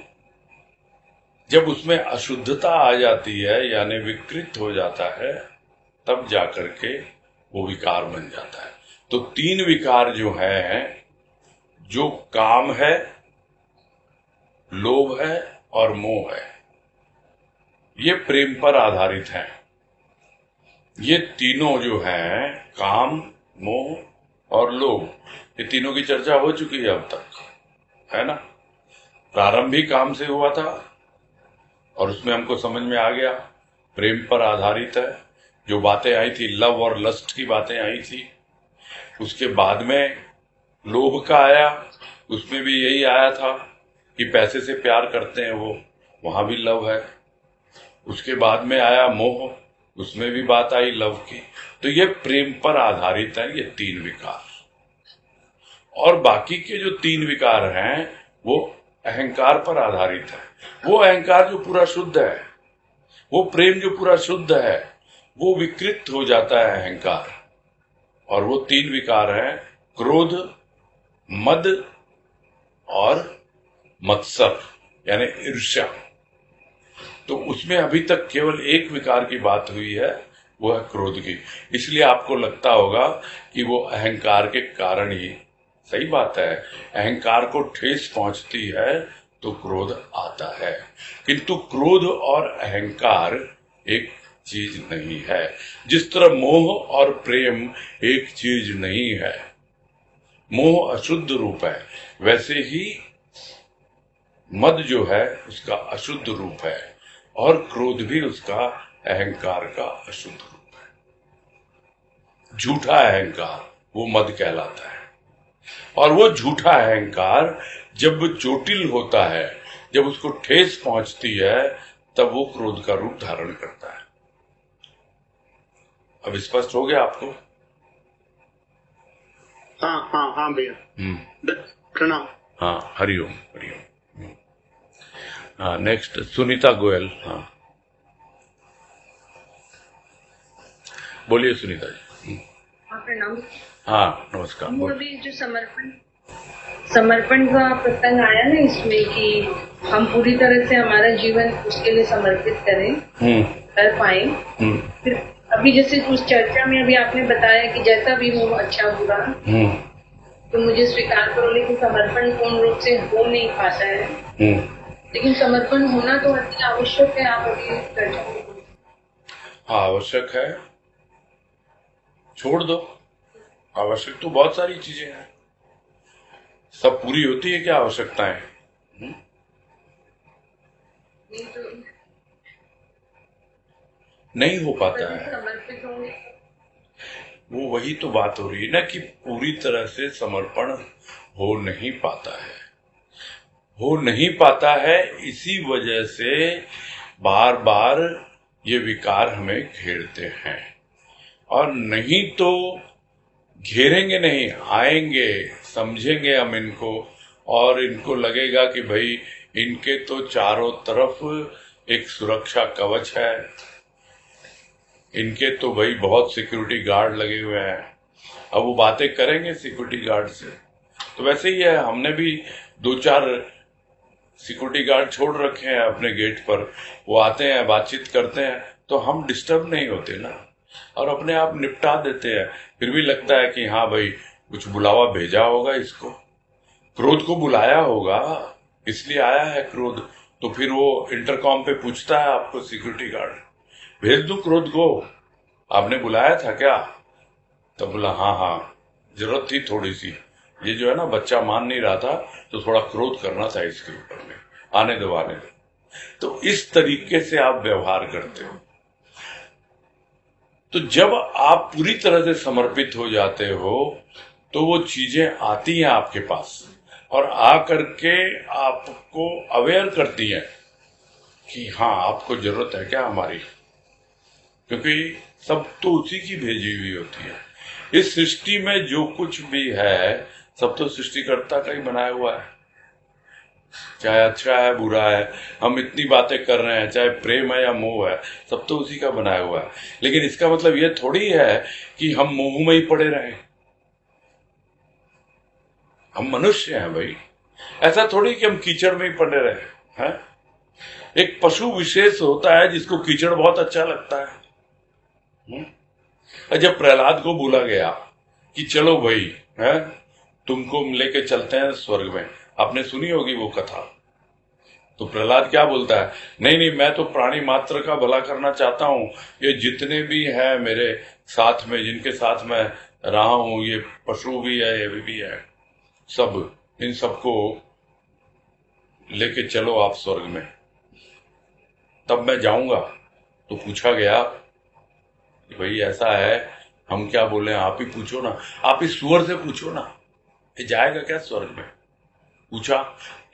जब उसमें अशुद्धता आ जाती है, यानी विकृत हो जाता है, तब जाकर के वो विकार बन जाता है। तो 3 विकार जो है, जो काम है, लोभ है और मोह है, ये प्रेम पर आधारित हैं। ये तीनों जो हैं, काम, मोह और लोभ, ये तीनों की चर्चा हो चुकी है अब तक, है ना। प्रारंभ भी काम से हुआ था और उसमें हमको समझ में आ गया प्रेम पर आधारित है। जो बातें आई थी, लव और लस्ट की बातें आई थी। उसके बाद में लोभ का आया, उसमें भी यही आया था कि पैसे से प्यार करते हैं वो, वहां भी लव है। उसके बाद में आया मोह, उसमें भी बात आई लव की। तो ये प्रेम पर आधारित है, ये 3 विकार। और बाकी के जो 3 विकार हैं वो अहंकार पर आधारित है। वो अहंकार जो पूरा शुद्ध है, वो प्रेम जो पूरा शुद्ध है, वो विकृत हो जाता है अहंकार। और वो 3 विकार हैं, क्रोध, मद और मत्सर, यानी ईर्ष्या। तो उसमें अभी तक केवल एक विकार की बात हुई है, वो है क्रोध की। इसलिए आपको लगता होगा कि वो अहंकार के कारण ही, सही बात है, अहंकार को ठेस पहुंचती है तो क्रोध आता है। किंतु क्रोध और अहंकार एक चीज नहीं है। जिस तरह मोह और प्रेम एक चीज नहीं है, मोह अशुद्ध रूप है, वैसे ही मद जो है उसका अशुद्ध रूप है और क्रोध भी उसका अहंकार का अशुद्ध रूप है। झूठा अहंकार वो मद कहलाता है। और वो झूठा अहंकार जब चोटिल होता है, जब उसको ठेस पहुंचती है, तब वो क्रोध का रूप धारण करता है। अब स्पष्ट हो गया आपको? हाँ भैया। प्रणाम। हाँ, हरिओम हरिओम। हाँ, नेक्स्ट सुनीता गोयल। हाँ, बोलिए सुनीता जी। प्रणाम। हाँ, नमस्कार। वो अभी जो समर्पण का प्रसंग आया ना इसमें, कि हम पूरी तरह से हमारा जीवन उसके लिए समर्पित करें, कर पाए। फिर अभी जैसे उस चर्चा में अभी आपने बताया कि जैसा भी हो, अच्छा बुरा, तो मुझे स्वीकार करो, लेकिन समर्पण पूर्ण रूप से हो नहीं पाता है। लेकिन समर्पण होना तो अति आवश्यक है। आप अभी चर्चा में। हाँ, आवश्यक है, छोड़ दो। आवश्यक तो बहुत सारी चीजें हैं, सब पूरी होती है क्या आवश्यकताएं? नहीं हो पाता है। समर्पित होंगे, वो वही तो बात हो रही है ना, कि पूरी तरह से समर्पण हो नहीं पाता है। हो नहीं पाता है, इसी वजह से बार बार ये विकार हमें घेरते हैं। और नहीं तो घेरेंगे नहीं, आएंगे, समझेंगे हम इनको, और इनको लगेगा कि भाई इनके तो चारों तरफ एक सुरक्षा कवच है, इनके तो भाई बहुत सिक्योरिटी गार्ड लगे हुए हैं। अब वो बातें करेंगे सिक्योरिटी गार्ड से, तो वैसे ही है, हमने भी 2-4 सिक्योरिटी गार्ड छोड़ रखे हैं अपने गेट पर। वो आते हैं, बातचीत करते हैं, तो हम डिस्टर्ब नहीं होते ना, और अपने आप निपटा देते हैं। फिर भी लगता है कि हाँ भाई कुछ बुलावा भेजा होगा, इसको क्रोध को बुलाया होगा, इसलिए आया है क्रोध। तो फिर वो इंटरकॉम पे पूछता है आपको सिक्योरिटी गार्ड, भेज दूं क्रोध को, आपने बुलाया था क्या? तब बोला हाँ, जरूरत थी थोड़ी सी, ये जो है ना बच्चा मान नहीं रहा था, तो थोड़ा क्रोध करना था इसके ऊपर में, आने दो। तो इस तरीके से आप व्यवहार करते हो। तो जब आप पूरी तरह से समर्पित हो जाते हो, तो वो चीजें आती हैं आपके पास और आ करके आपको अवेयर करती हैं कि हाँ आपको जरूरत है क्या हमारी, क्योंकि सब तो उसी की भेजी हुई होती है। इस सृष्टि में जो कुछ भी है सब तो सृष्टिकर्ता का ही बनाया हुआ है, चाहे अच्छा है बुरा है, हम इतनी बातें कर रहे हैं, चाहे प्रेम है या मोह है, सब तो उसी का बनाया हुआ है। लेकिन इसका मतलब ये थोड़ी है कि हम मोह में ही पड़े रहें। हम मनुष्य हैं भाई, ऐसा थोड़ी कि हम कीचड़ में ही पड़े रहे हैं। एक पशु विशेष होता है जिसको कीचड़ बहुत अच्छा लगता है। जब प्रहलाद को बोला गया कि चलो भाई है तुमको लेके चलते हैं स्वर्ग में, आपने सुनी होगी वो कथा, तो प्रहलाद क्या बोलता है, नहीं नहीं मैं तो प्राणी मात्र का भला करना चाहता हूं, ये जितने भी हैं मेरे साथ में, जिनके साथ मैं रहा हूं, ये पशु भी है, ये भी है, सब इन सबको लेके चलो आप स्वर्ग में, तब मैं जाऊंगा। तो पूछा गया कि भाई ऐसा है, हम क्या बोले, आप ही पूछो ना, आप इस सुअर से पूछो ना, ये जाएगा क्या स्वर्ग में, पूछा।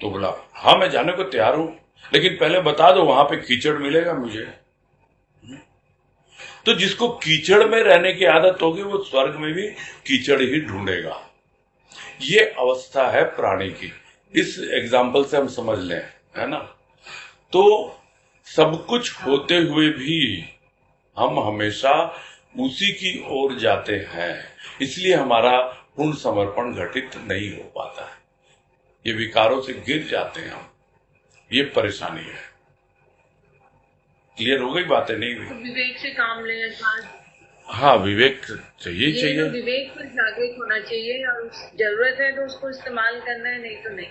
तो बोला हाँ मैं जाने को तैयार हूं, लेकिन पहले बता दो वहां पे कीचड़ मिलेगा मुझे। तो जिसको कीचड़ में रहने की आदत होगी वो स्वर्ग में भी कीचड़ ही ढूंढेगा। ये अवस्था है प्राणी की। इस एग्जाम्पल से हम समझ लें, है ना। तो सब कुछ होते हुए भी हम हमेशा उसी की ओर जाते हैं, इसलिए हमारा पूर्ण समर्पण घटित नहीं हो पाता है, ये विकारों से गिर जाते हैं हम, ये परेशानी है। क्लियर हो गई बातें? नहीं हुई? विवेक से काम लें। हाँ विवेक चाहिए ये चाहिए, विवेक पर जागृत होना चाहिए और जरूरत है तो उसको इस्तेमाल करना है, नहीं तो नहीं।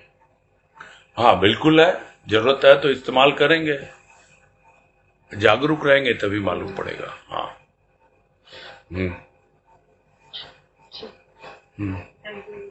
हाँ बिल्कुल है, जरूरत है तो इस्तेमाल करेंगे, जागरूक रहेंगे तभी मालूम पड़ेगा। हाँ थैंक यू।